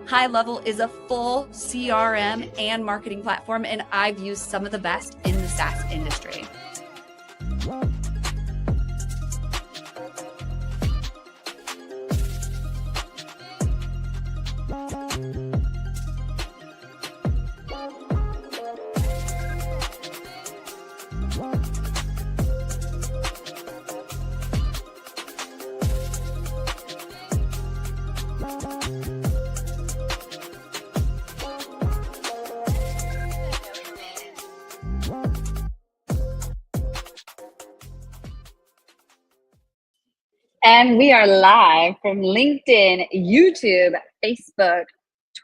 High Level is a full CRM and marketing platform, and I've used some of the best in the SaaS industry. And we are live from LinkedIn, YouTube, Facebook,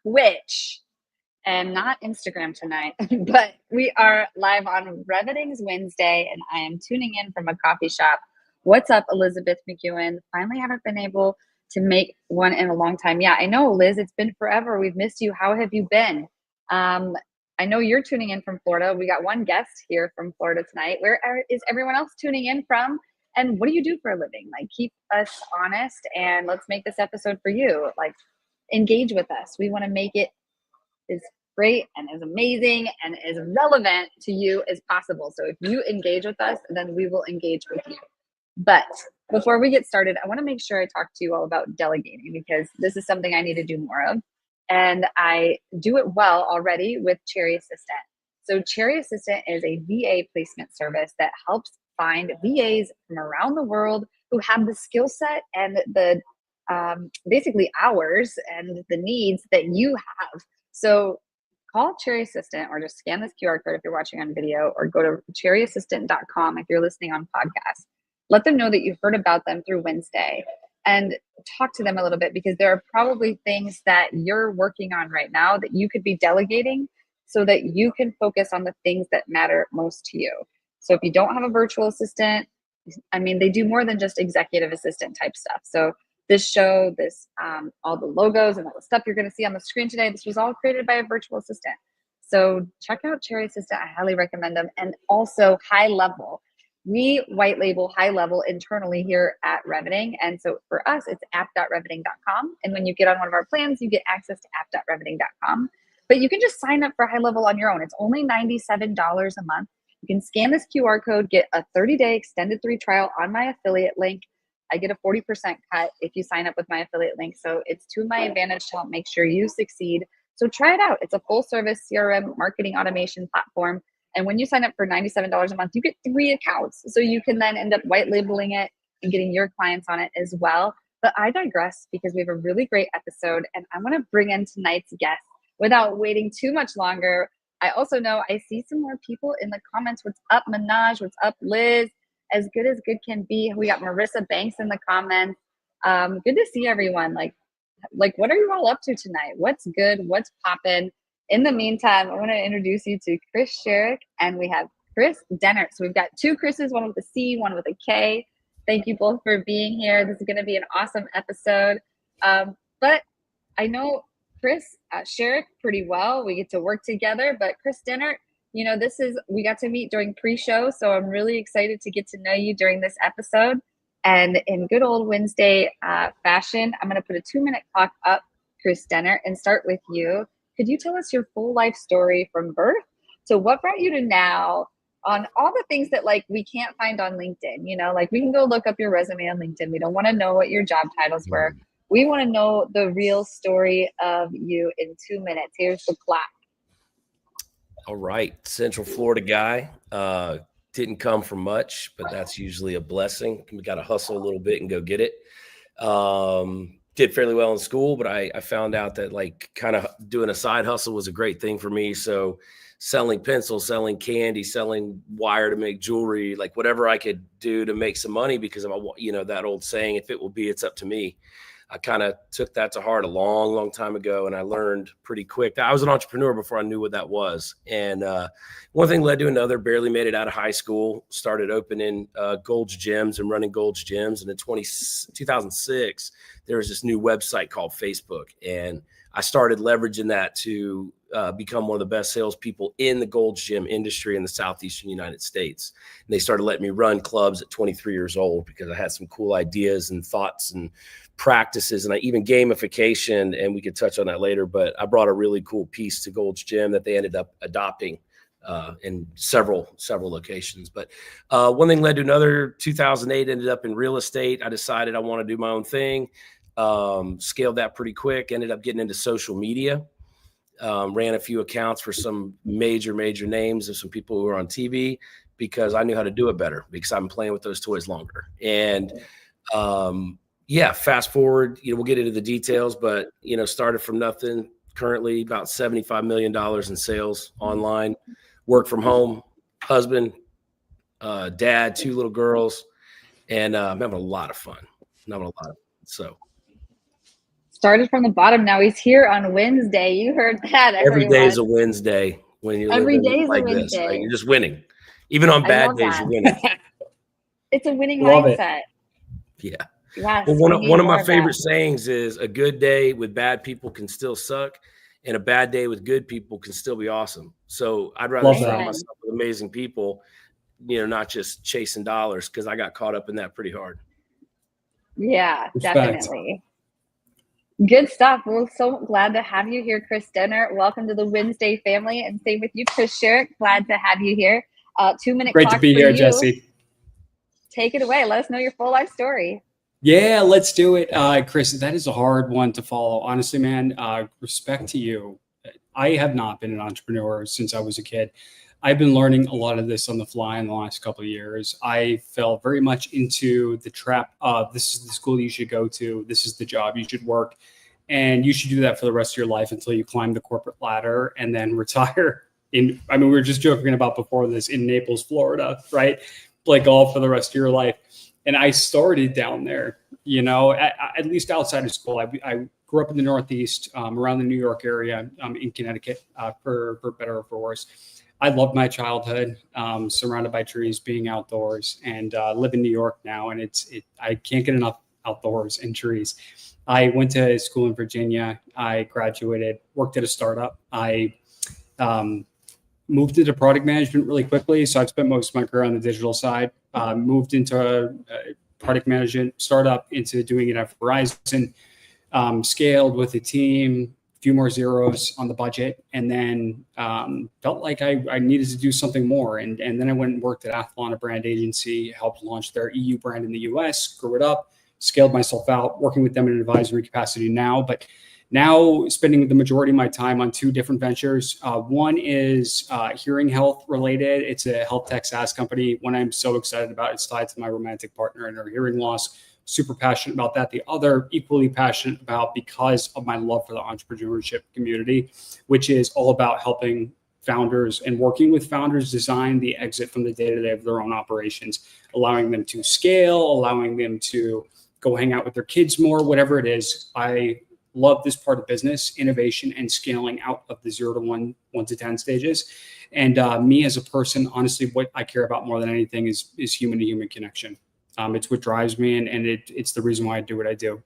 Twitch, and not Instagram tonight, but we are live on Reviting's WinsDay, and I am tuning in from a coffee shop. What's up, Elizabeth McEwen? Finally haven't been able to make one in a long time. Yeah, I know, Liz, it's been forever. We've missed you. How have you been? I know you're tuning in from Florida. We got one guest here from Florida tonight. Where is everyone else tuning in from? And what do you do for a living? Like, keep us honest, and let's make this episode for you. Like, engage with us. We want to make it as great and as amazing and as relevant to you as possible. So if you engage with us, then we will engage with you. But before we get started, I want to make sure I talk to you all about delegating, because this is something I need to do more of. And I do it well already with Cherry Assistant. So Cherry Assistant is a VA placement service that helps find VAs from around the world who have the skill set and the basically hours and the needs that you have. So call Cherry Assistant, or just scan this QR code if you're watching on video, or go to cherryassistant.com if you're listening on podcast. Let them know that you've heard about them through WinsDay, and talk to them a little bit, because there are probably things that you're working on right now that you could be delegating so that you can focus on the things that matter most to you. So if you don't have a virtual assistant, I mean, they do more than just executive assistant type stuff. So this show, all the logos and all the stuff you're going to see on the screen today, this was all created by a virtual assistant. So check out Cherry Assistant. I highly recommend them. And also High Level. We white label High Level internally here at Reviting. And so for us, it's app.reviting.com. And when you get on one of our plans, you get access to app.reviting.com. But you can just sign up for High Level on your own. It's only $97 a month. You can scan this QR code, get a 30-day extended free trial on my affiliate link. I get a 40% cut if you sign up with my affiliate link. So it's to my advantage to help make sure you succeed. So try it out. It's a full service CRM marketing automation platform. And when you sign up for $97 a month, you get 3 accounts. So you can then end up white labeling it and getting your clients on it as well. But I digress, because we have a really great episode, and I want to bring in tonight's guest without waiting too much longer. I also know I see some more people in the comments. What's up, Minaj? What's up, Liz? As good can be. We got Marissa Banks in the comments. Good to see everyone. Like, what are you all up to tonight? What's good? What's popping? In the meantime, I want to introduce you to Kris Sherrick, and we have Kris Dehnert. So we've got 2 Chris's, one with a C, one with a K. Thank you both for being here. This is going to be an awesome episode. But I know Kris Sherrick pretty well. We get to work together, but Kris Dehnert, you know, we got to meet during pre-show, so I'm really excited to get to know you during this episode. And in good old WinsDay fashion, I'm going to put a 2-minute clock up, Kris Dehnert, and start with you. Could you tell us your full life story from birth to what brought you to now, on all the things that like we can't find on LinkedIn? You know, like we can go look up your resume on LinkedIn. We don't want to know what your job titles were. We want to know the real story of you in 2 minutes. Here's the clock. All right. Central Florida guy. Didn't come from much, but that's usually a blessing. We got to hustle a little bit and go get it. Did fairly well in school, but I found out that like kind of doing a side hustle was a great thing for me. So selling pencils, selling candy, selling wire to make jewelry, like whatever I could do to make some money, because of, you know, that old saying, if it will be, it's up to me. I kind of took that to heart a long, long time ago. And I learned pretty quick that I was an entrepreneur before I knew what that was. And one thing led to another, barely made it out of high school, started opening Gold's Gyms and running Gold's Gyms. And in 2006, there was this new website called Facebook. And I started leveraging that to become one of the best salespeople in the Gold's Gym industry in the Southeastern United States. And they started letting me run clubs at 23 years old because I had some cool ideas and thoughts and practices, and I even gamification, and we could touch on that later, but I brought a really cool piece to Gold's Gym that they ended up adopting in several locations. But one thing led to another. 2008 ended up in real estate. I decided I want to do my own thing. Scaled that pretty quick, ended up getting into social media. Ran a few accounts for some major names of some people who were on TV because I knew how to do it better because I've been playing with those toys longer. And fast forward, we'll get into the details, but started from nothing. Currently about $75 million in sales online, work from home, husband, dad, 2 little girls, and I'm having a lot of fun. So started from the bottom. Now he's here on WinsDay. You heard that. Every day is a WinsDay when you every live day is like a this, WinsDay. right? You're just winning. Even on bad days, you're winning. It's a winning Love mindset. Yeah. Yes. Well, one of my favorite sayings is a good day with bad people can still suck, and a bad day with good people can still be awesome. So I'd rather surround myself with amazing people, not just chasing dollars, because I got caught up in that pretty hard. Yeah, definitely. Good stuff. We're so glad to have you here, Kris Dehnert. Welcome to the WinsDay family, and same with you, Kris Sherrick. Glad to have you here. 2-minute Great clock to be for here, you. Jesse. Take it away. Let us know your full life story. Yeah, let's do it. Kris, that is a hard one to follow. Honestly, man, respect to you. I have not been an entrepreneur since I was a kid. I've been learning a lot of this on the fly in the last couple of years. I fell very much into the trap of this is the school you should go to. This is the job you should work. And you should do that for the rest of your life until you climb the corporate ladder and then retire. We were just joking about before this in Naples, Florida, right? Play golf for the rest of your life. And I started down there, at least outside of school. I grew up in the Northeast, around the New York area, in Connecticut, for better or for worse. I loved my childhood, surrounded by trees, being outdoors, and live in New York now. And I can't get enough outdoors and trees. I went to school in Virginia. I graduated, worked at a startup. I moved into product management really quickly. So I've spent most of my career on the digital side. Moved into a product management startup, into doing it at Verizon, scaled with a team, a few more zeros on the budget, and then felt like I needed to do something more. And then I went and worked at Athlon, a brand agency, helped launch their EU brand in the US, grew it up, scaled myself out, working with them in an advisory capacity now. But now spending the majority of my time on 2 different ventures. One is hearing health related. It's a health tech SaaS company. One I'm so excited about. It's tied to my romantic partner and her hearing loss. Super passionate about that. The other, equally passionate about because of my love for the entrepreneurship community, which is all about helping founders and working with founders design the exit from the day-to-day of their own operations, allowing them to scale, allowing them to go hang out with their kids more, whatever it is. I love this part of business, innovation and scaling out of the 0 to 1 to 10 stages. And me as a person, honestly, what I care about more than anything is human to human connection. It's what drives me, and it's the reason why I do what I do.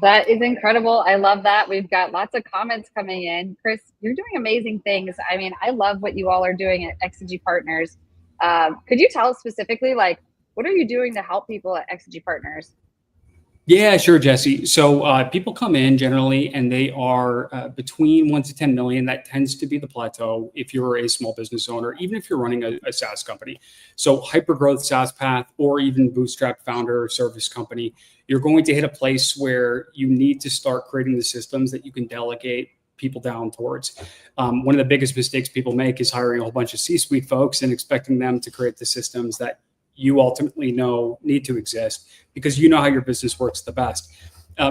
That is incredible. I love that. We've got lots of comments coming in. Kris, you're doing amazing things. I love what you all are doing at Exogy Partners. Could you tell us specifically, what are you doing to help people at Exogy Partners? Yeah, sure, Jesse. So people come in generally, and they are between 1 to 10 million. That tends to be the plateau if you're a small business owner, even if you're running a SaaS company. So hypergrowth SaaS path, or even bootstrap founder service company, you're going to hit a place where you need to start creating the systems that you can delegate people down towards. One of the biggest mistakes people make is hiring a whole bunch of C-suite folks and expecting them to create the systems that you ultimately know need to exist because you know how your business works the best.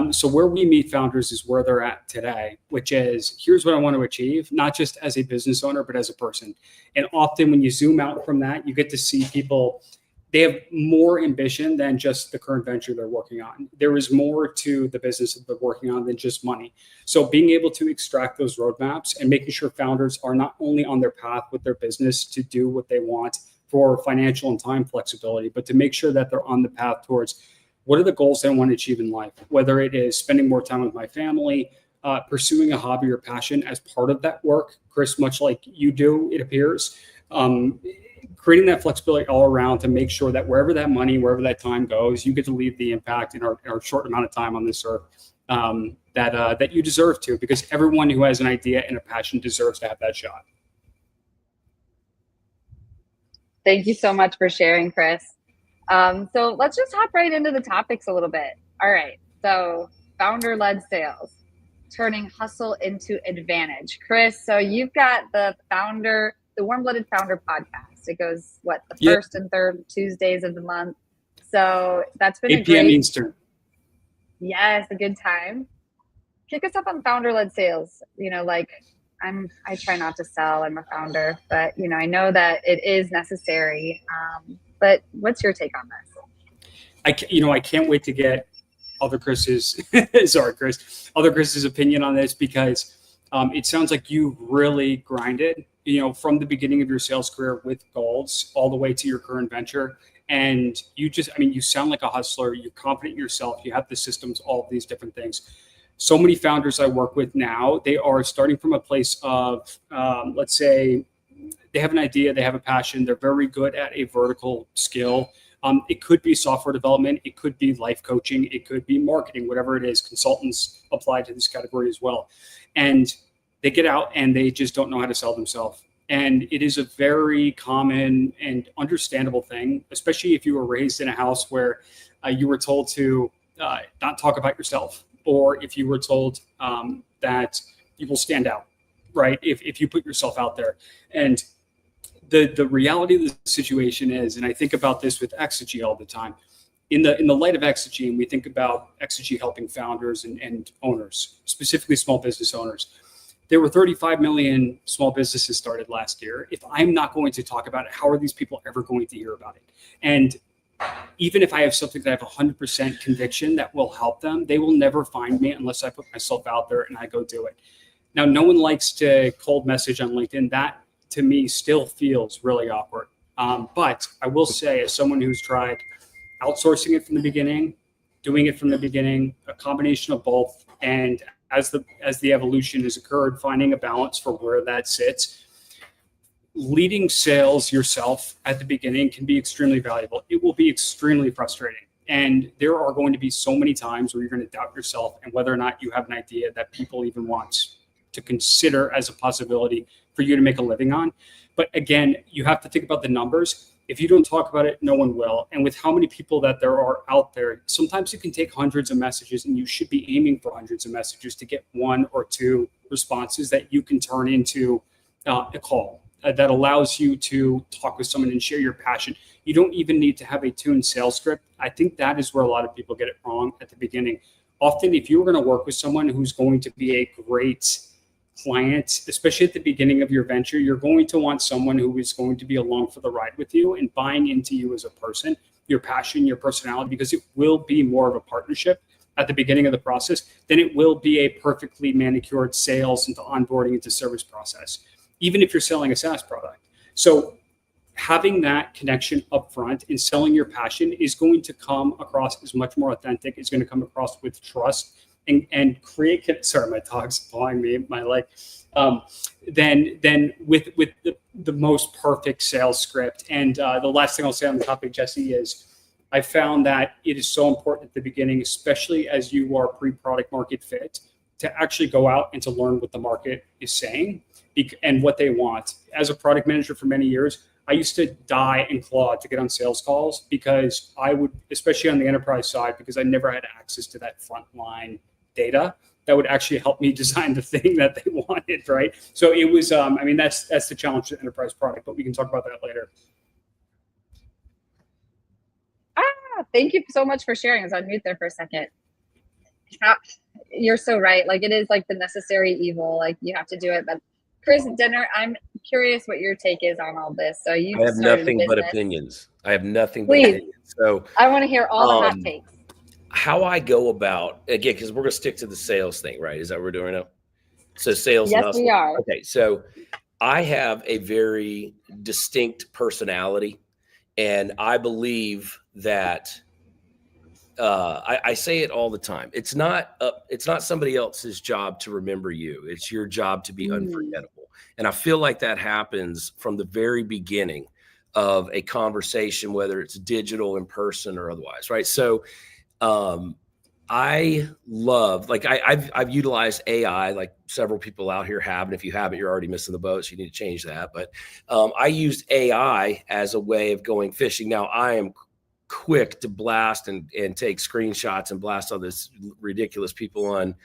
So where we meet founders is where they're at today, which is, here's what I want to achieve, not just as a business owner, but as a person. And often when you zoom out from that, you get to see people, they have more ambition than just the current venture they're working on. There is more to the business that they're working on than just money. So being able to extract those roadmaps and making sure founders are not only on their path with their business to do what they want for financial and time flexibility, but to make sure that they're on the path towards what are the goals I want to achieve in life? Whether it is spending more time with my family, pursuing a hobby or passion as part of that work, Kris, much like you do, it appears. Creating that flexibility all around to make sure that wherever that money, wherever that time goes, you get to leave the impact in our short amount of time on this earth that you deserve to, because everyone who has an idea and a passion deserves to have that shot. Thank you so much for sharing, Kris. So let's just hop right into the topics a little bit. All right. So founder-led sales, turning hustle into advantage. Kris, so you've got the Warm-Blooded Founder podcast. It goes, the first and third Tuesdays of the month. So that's been 8 p.m. Eastern. Yes, a good time. Kick us up on founder-led sales. I try not to sell. I'm a founder, but I know that it is necessary. But what's your take on this? I can't wait to get other Chris's opinion on this, because it sounds like you really grinded, from the beginning of your sales career with goals all the way to your current venture. And you sound like a hustler. You're confident in yourself. You have the systems, all of these different things. So many founders I work with now, they are starting from a place of, let's say, they have an idea, they have a passion, they're very good at a vertical skill. It could be software development, it could be life coaching, it could be marketing, whatever it is. Consultants apply to this category as well. And they get out and they just don't know how to sell themselves. And it is a very common and understandable thing, especially if you were raised in a house where you were told to not talk about yourself, or if you were told that you will stand out, right? If you put yourself out there. And the reality of the situation is, and I think about this with Exogy all the time, in the light of Exogy, and we think about Exogy helping founders and owners, specifically small business owners. There were 35 million small businesses started last year. If I'm not going to talk about it, how are these people ever going to hear about it? And even if I have something that I have 100% conviction that will help them, they will never find me unless I put myself out there and I go do it. Now, no one likes to cold message on LinkedIn. That, to me, still feels really awkward. But I will say, as someone who's tried outsourcing it from the beginning, doing it from the beginning, a combination of both, and as the evolution has occurred, finding a balance for where that sits, leading sales yourself at the beginning can be extremely valuable. It will be extremely frustrating. And there are going to be so many times where you're going to doubt yourself and whether or not you have an idea that people even want to consider as a possibility for you to make a living on. But again, you have to think about the numbers. If you don't talk about it, no one will. And with how many people that there are out there, sometimes you can take hundreds of messages, and you should be aiming for hundreds of messages to get 1 or 2 responses that you can turn into a call that allows you to talk with someone and share your passion. You don't even need to have a tuned sales script. I think that is where a lot of people get it wrong at the beginning. Often, if you're going to work with someone who's going to be a great client, especially at the beginning of your venture, you're going to want someone who is going to be along for the ride with you and buying into you as a person, your passion, your personality, because it will be more of a partnership at the beginning of the process than it will be a perfectly manicured sales into onboarding into service process, even if you're selling a SaaS product. So having that connection up front and selling your passion is going to come across as much more authentic. It's going to come across with trust and create, sorry, my dog's pawing me, my leg, then with the most perfect sales script. And the last thing I'll say on the topic, Jesse, is I found that it is so important at the beginning, especially as you are pre-product market fit, to actually go out and to learn what the market is saying and what they want. As a product manager for many years, I used to die and claw to get on sales calls because I would, especially on the enterprise side, because I never had access to that frontline data that would actually help me design the thing that they wanted, right? So it was, that's the challenge to enterprise product, but we can talk about that later. Thank you so much for sharing. I was on mute there for a second. You're so right. Like, it is like the necessary evil. Like, you have to do it. But Kris Dehnert, I'm curious what your take is on all this. So you have nothing but opinions. I have nothing but opinions. So I want to hear all the hot takes. How I go about, again, because we're going to stick to the sales thing, right? Is that what we're doing now? So sales. Yes, we are. Okay. So I have a very distinct personality, and I believe that I say it all the time. It's not somebody else's job to remember you. It's your job to be unforgettable. And I feel like that happens from the very beginning of a conversation, whether it's digital, in person, or otherwise, right? So I love, like, I've utilized AI, like several people out here have, and if you haven't, you're already missing the boat, so you need to change that. But I used AI as a way of going fishing. Now, I am quick to blast and take screenshots and blast all this ridiculous people on,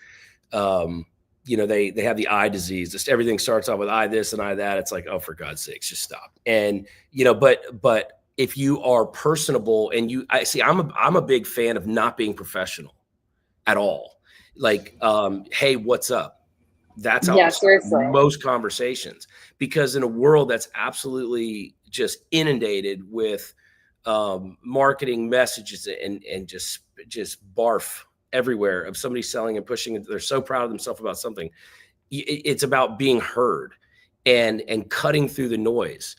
they have the eye disease. Just everything starts off with eye this and eye that. It's like, oh, for God's sakes, just stop. And, but if you are personable and I'm a big fan of not being professional at all. Like, hey, what's up? That's how most conversations, because in a world that's absolutely just inundated with marketing messages and just barf everywhere of somebody selling and pushing. They're so proud of themselves about something. It's about being heard and cutting through the noise.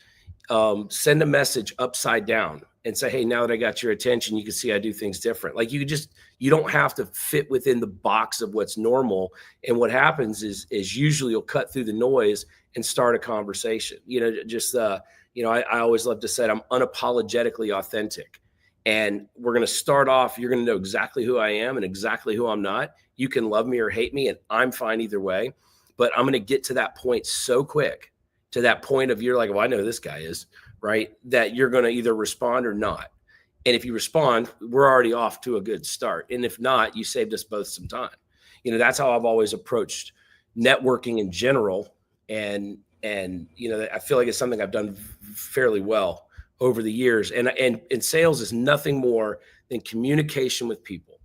Send a message upside down and say, hey, now that I got your attention, you can see I do things different. Like, you don't have to fit within the box of what's normal. And what happens is usually you'll cut through the noise and start a conversation. I always love to say I'm unapologetically authentic. And we're going to start off, you're going to know exactly who I am and exactly who I'm not. You can love me or hate me, and I'm fine either way. But I'm going to get to that point so quick, to that point of you're like, well, I know who this guy is, right? That you're going to either respond or not. And if you respond, we're already off to a good start. And if not, you saved us both some time. That's how I've always approached networking in general. And I feel like it's something I've done fairly well over the years. And sales is nothing more than communication with people.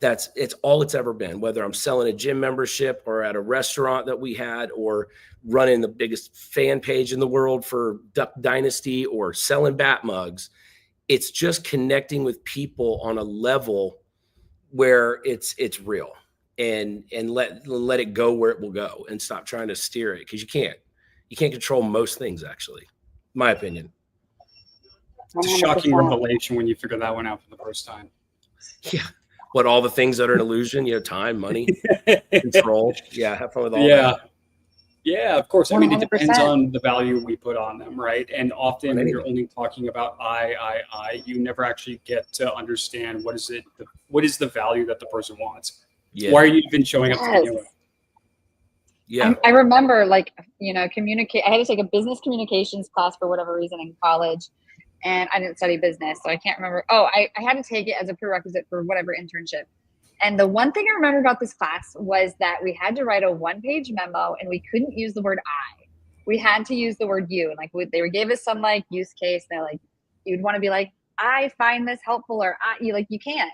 It's all it's ever been, whether I'm selling a gym membership or at a restaurant that we had, or running the biggest fan page in the world for Duck Dynasty, or selling bat mugs. It's just connecting with people on a level where it's real, and let it go where it will go, and stop trying to steer it, because you can't control most things, actually, my opinion. It's a shocking revelation when you figure that one out for the first time. Yeah. What, all the things that are an illusion, time, money, control. Yeah. Have fun with all that. Yeah, of course. 100%. I mean, it depends on the value we put on them, right? And often when you're only talking about I, you never actually get to understand what is the value that the person wants. Yeah. Why are you even showing up to begin with? Yeah. I remember, communicate. I had to take a business communications class for whatever reason in college, and I didn't study business, so I can't remember. Oh, I had to take it as a prerequisite for whatever internship. And the one thing I remember about this class was that we had to write a one-page memo, and we couldn't use the word I. We had to use the word you. And they gave us some use case. And they're like, you'd want to be like, I find this helpful, or you can't.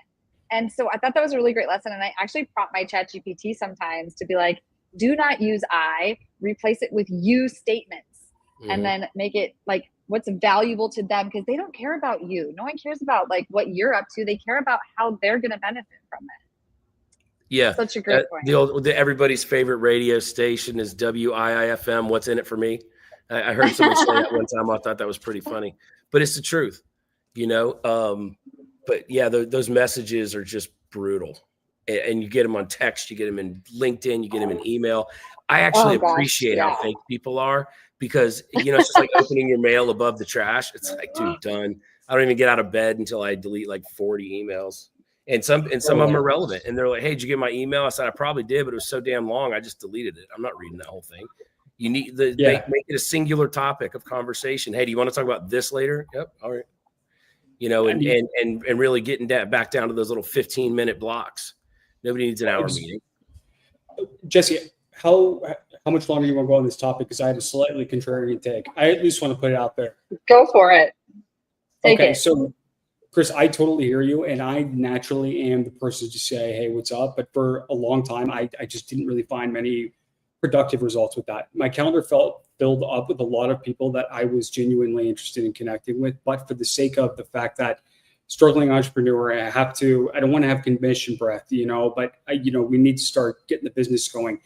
And so I thought that was a really great lesson. And I actually prompt my ChatGPT sometimes to be like, do not use I, replace it with you statements, and then make it what's valuable to them, because they don't care about you. No one cares about what you're up to. They care about how they're going to benefit from it. Yeah. Such a great point. Everybody's favorite radio station is WIIFM. What's in it for me? I heard somebody say that one time. I thought that was pretty funny, but it's the truth, but yeah, those messages are just brutal, and you get them on text, you get them in LinkedIn, you get them in email. I actually appreciate how fake people are, because, it's just like opening your mail above the trash. It's like, dude, done. I don't even get out of bed until I delete 40 emails. And some of them are relevant, and they're like, hey, did you get my email? I said, I probably did, but it was so damn long, I just deleted it. I'm not reading that whole thing. You need make it a singular topic of conversation. Hey, do you want to talk about this later? Yep. All right. And really getting back down to those little 15-minute blocks. Nobody needs an hour meeting. Jesse, how much longer do you want to go on this topic? Because I have a slightly contrarian take. I at least want to put it out there. Go for it. Take it. So Kris, I totally hear you, and I naturally am the person to say, hey, what's up? But for a long time, I just didn't really find many productive results with that. My calendar felt filled up with a lot of people that I was genuinely interested in connecting with, but for the sake of the fact that struggling entrepreneur, I don't want to have commission breath, but we need to start getting the business going.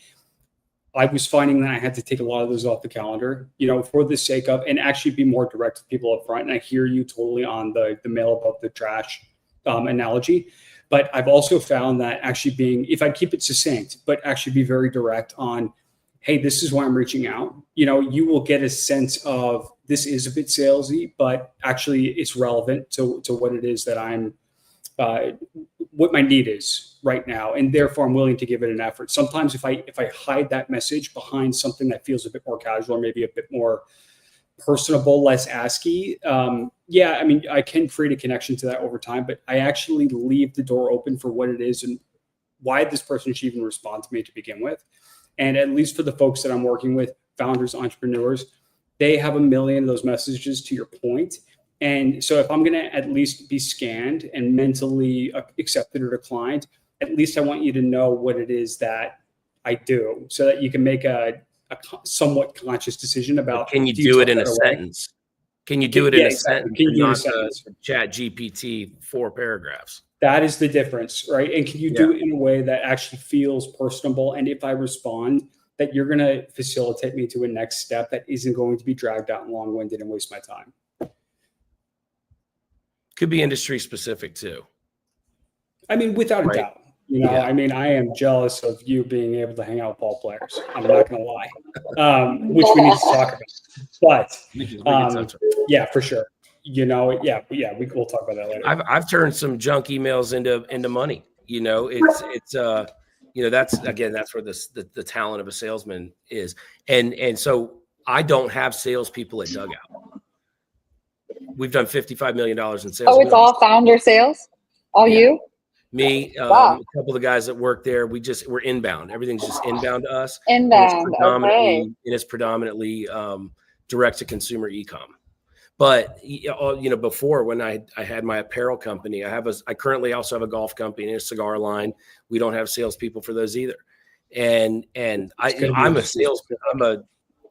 I was finding that I had to take a lot of those off the calendar, for the sake of, and actually be more direct with people up front. And I hear you totally on the mail above the trash analogy. But I've also found that actually if I keep it succinct, but actually be very direct on, hey, this is why I'm reaching out. You will get a sense of this is a bit salesy, but actually it's relevant to what it is that I'm, what my need is right now. And therefore I'm willing to give it an effort. Sometimes if I hide that message behind something that feels a bit more casual, or maybe a bit more personable, less ASCII, I can create a connection to that over time, but I actually leave the door open for what it is and why this person should even respond to me to begin with. And at least for the folks that I'm working with, founders, entrepreneurs, they have a million of those messages, to your point. And so if I'm going to at least be scanned and mentally accepted or declined, at least I want you to know what it is that I do, so that you can make a somewhat conscious decision about. Can you do it in a sentence? Can you do it in a sentence? Can you do it in a sentence? Chat GPT 4 paragraphs. That is the difference, right? And can you do it in a way that actually feels personable? And if I respond, that you're going to facilitate me to a next step that isn't going to be dragged out and long-winded and waste my time. Could be industry specific too. I mean, without a doubt. I mean, I am jealous of you being able to hang out with ball players. I'm not going to lie, which we need to talk about. But yeah, for sure. We'll talk about that later. I've turned some junk emails into money. That's where the talent of a salesman is. And so I don't have salespeople at Dugout. We've done $55 million in sales. Oh, it's all founder sales? You? Me, a couple of guys that work there. We're inbound. Everything's just inbound to us. Inbound, and it's predominantly direct to consumer e-com. But before, when I had my apparel company, I currently also have a golf company and a cigar line. We don't have salespeople for those either. And I'm a salesman.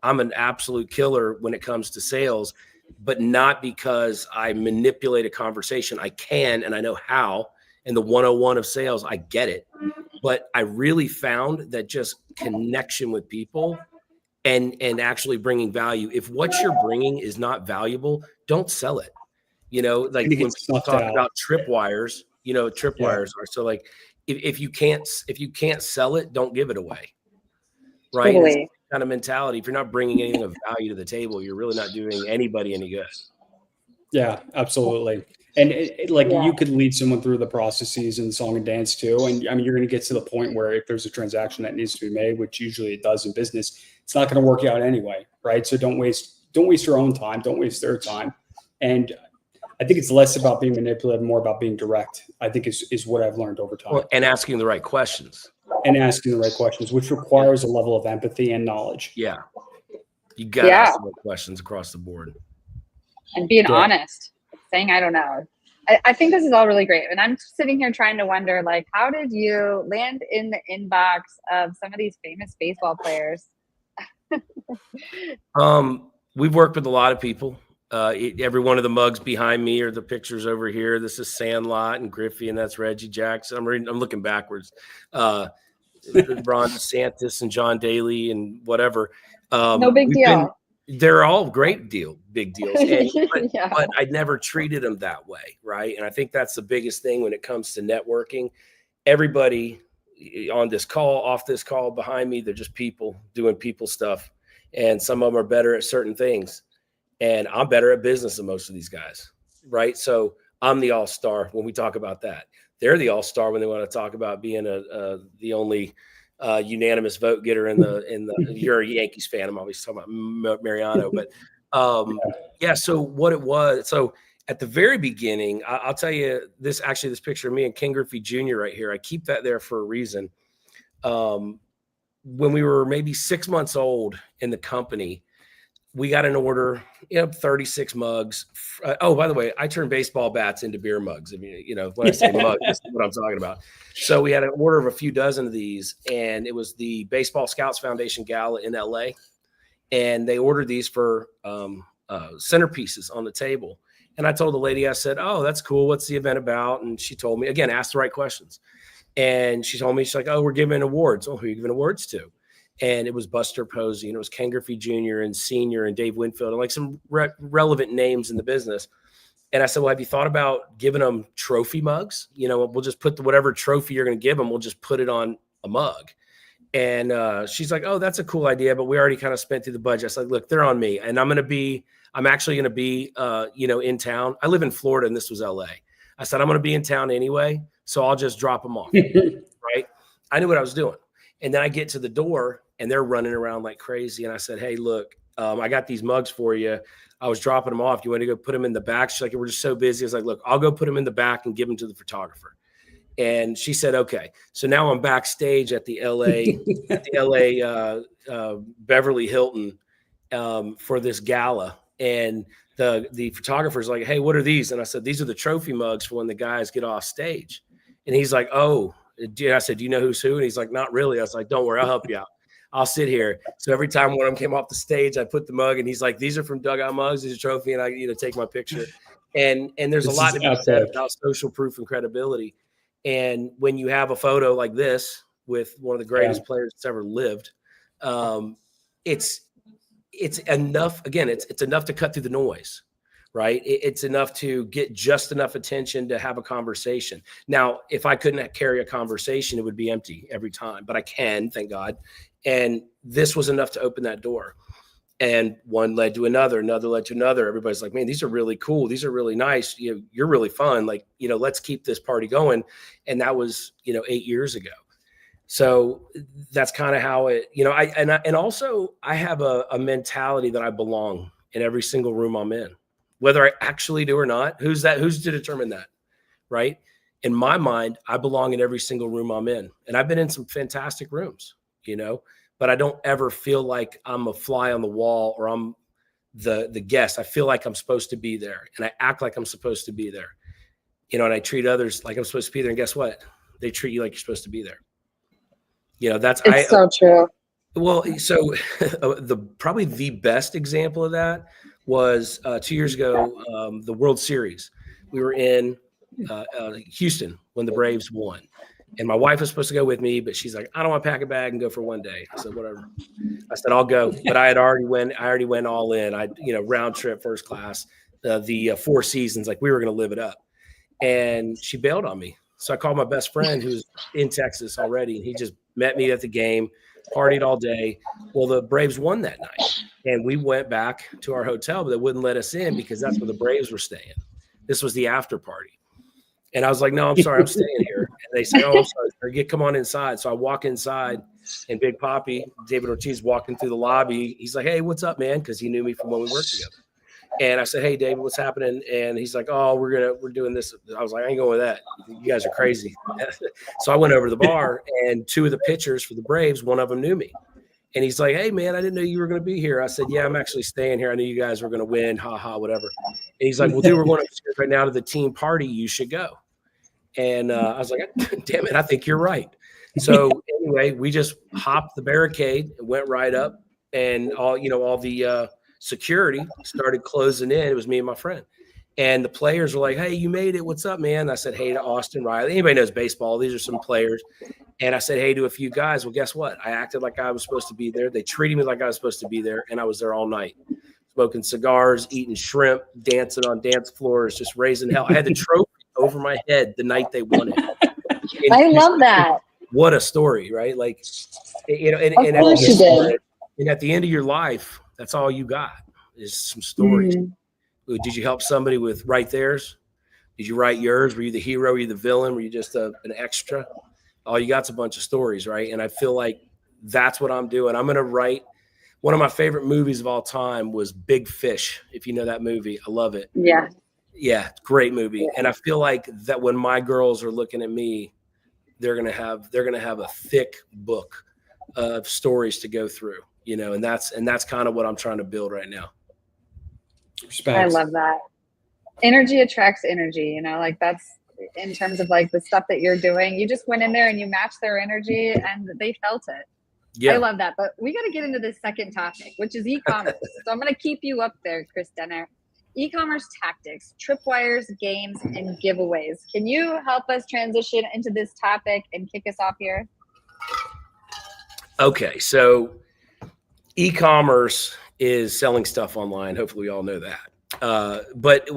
I'm an absolute killer when it comes to sales, but not because I manipulate a conversation. I can, and I know how. And the 101 of sales, I get it. But I really found that just connection with people and actually bringing value. If what you're bringing is not valuable, don't sell it. Like when people talk about tripwires, tripwires are so like if you can't sell it, don't give it away. Right? Totally. Kind of mentality. If you're not bringing anything of value to the table, you're really not doing anybody any good. Yeah, absolutely. And you could lead someone through the processes and song and dance too. And I mean, you're going to get to the point where if there's a transaction that needs to be made, which usually it does in business, it's not going to work out anyway. Right. So don't waste your own time. Don't waste their time. And I think it's less about being manipulative, more about being direct, I think is what I've learned over time. And asking the right questions. Which requires a level of empathy and knowledge. Yeah. You got to ask the right questions across the board. And being honest. Saying I don't know. I think this is all really great. And I'm sitting here trying to wonder, like, how did you land in the inbox of some of these famous baseball players? We've worked with a lot of people. Every one of the mugs behind me are the pictures over here. This is Sandlot and Griffey, and that's Reggie Jackson. I'm looking backwards. Ron DeSantis and John Daly and whatever. No big deal. They're all big deals. But I never treated them that way, right? And I think that's the biggest thing when it comes to networking. Everybody on this call, off this call, behind me, they're just people doing people stuff. And some of them are better at certain things. And I'm better at business than most of these guys, right? So I'm the all-star when we talk about that. They're the all-star when they want to talk about being the only unanimous vote getter in the you're a Yankees fan. I'm always talking about Mariano, but so what it was. So at the very beginning, I'll tell you this picture of me and Ken Griffey Jr. right here. I keep that there for a reason. When we were maybe 6 months old in the company, we got an order, 36 mugs. By the way, I turn baseball bats into beer mugs. I mean, when I say mug, that's what I'm talking about. So we had an order of a few dozen of these, and it was the Baseball Scouts Foundation Gala in LA. And they ordered these for centerpieces on the table. And I told the lady, I said, "Oh, that's cool. What's the event about?" And she told me, again, ask the right questions. And she told me, she's like, "Oh, we're giving awards." "Oh, who are you giving awards to?" And it was Buster Posey, and it was Ken Griffey Jr. and Sr. and Dave Winfield, and like some relevant names in the business. And I said, well, have you thought about giving them trophy mugs? You know, we'll just put whatever trophy you're going to give them, we'll just put it on a mug. And she's like, oh, that's a cool idea, but we already kind of spent through the budget. I said, look, they're on me. And I'm actually going to be, in town. I live in Florida and this was LA. I said, I'm going to be in town anyway. So I'll just drop them off. Right. I knew what I was doing. And then I get to the door and they're running around like crazy. And I said, hey, look, I got these mugs for you. I was dropping them off. You want to go put them in the back? She's like, we're just so busy. I was like, look, I'll go put them in the back and give them to the photographer. And she said, okay. So now I'm backstage at the LA Beverly Hilton for this gala. And the photographer's like, hey, what are these? And I said, these are the trophy mugs for when the guys get off stage. And he's like, oh, I said, do you know who's who? And he's like, not really. I was like, don't worry, I'll help you out. I'll sit here. So every time one of them came off the stage, I put the mug and he's like, these are from Dugout mugs. These are trophy. And I, take my picture. And there's a lot to be said about social proof and credibility. And when you have a photo like this with one of the greatest players that's ever lived, it's enough. Again, it's enough to cut through the noise, right? It's enough to get just enough attention to have a conversation. Now, if I couldn't carry a conversation, it would be empty every time, but I can, thank God. And this was enough to open that door. And one led to another led to another. Everybody's like, man, these are really cool. These are really nice. You're really fun. Like, let's keep this party going. And that was, 8 years ago. So that's kind of how it, and also I have a mentality that I belong in every single room I'm in, whether I actually do or not. Who's to determine that? Right. In my mind, I belong in every single room I'm in. And I've been in some fantastic rooms, but I don't ever feel like I'm a fly on the wall or I'm the guest. I feel like I'm supposed to be there and I act like I'm supposed to be there, and I treat others like I'm supposed to be there. And guess what? They treat you like you're supposed to be there. It's so true. Well, so probably the best example of that was 2 years ago, the World Series. We were in Houston when the Braves won. And my wife was supposed to go with me, but she's like, I don't want to pack a bag and go for one day. I said, whatever. I said, I'll go. But I already went all in. Round trip, first class, the Four Seasons, like we were going to live it up. And she bailed on me. So I called my best friend who's in Texas already. And he just met me at the game, partied all day. Well, the Braves won that night. And we went back to our hotel, but they wouldn't let us in because that's where the Braves were staying. This was the after party. And I was like, no, I'm sorry, I'm staying here. And they say, oh, I'm sorry, come on inside. So I walk inside and Big Papi, David Ortiz, walking through the lobby. He's like, hey, what's up, man? Because he knew me from when we worked together. And I said, hey, David, what's happening? And he's like, oh, we're doing this. I was like, I ain't going with that. You guys are crazy. So I went over to the bar and two of the pitchers for the Braves, one of them knew me. And he's like, hey, man, I didn't know you were going to be here. I said, yeah, I'm actually staying here. I knew you guys were going to win. Ha ha, whatever. And he's like, well, dude, we're going upstairs right now to the team party. You should go. And I was like, damn it, I think you're right. So anyway, we just hopped the barricade and went right up. And all the security started closing in. It was me and my friend. And the players were like, hey, you made it. What's up, man? I said, hey to Austin Riley. Anybody knows baseball. These are some players. And I said, hey to a few guys. Well, guess what? I acted like I was supposed to be there. They treated me like I was supposed to be there. And I was there all night, smoking cigars, eating shrimp, dancing on dance floors, just raising hell. I had the trophy over my head the night they won it. I love that. What a story, right? Like, and at the end of your life, that's all you got is some stories. Mm-hmm. Did you help somebody with write theirs? Did you write yours? Were you the hero? Were you the villain? Were you just an extra? All you got's a bunch of stories, right? And I feel like that's what I'm doing. I'm going to write. One of my favorite movies of all time was Big Fish. If you know that movie, I love it. Yeah. Yeah, great movie. Yeah. And I feel like that when my girls are looking at me, they're gonna have a thick book of stories to go through, and that's kind of what I'm trying to build right now. Respect. I love that. Energy attracts energy, like that's in terms of like the stuff that you're doing. You just went in there and you matched their energy and they felt it. Yeah. I love that. But we got to get into this second topic, which is e-commerce. So I'm going to keep you up there, Kris Dehnert. E-commerce tactics, tripwires, games, and giveaways. Can you help us transition into this topic and kick us off here? Okay, so e-commerce is selling stuff online. Hopefully we all know that. But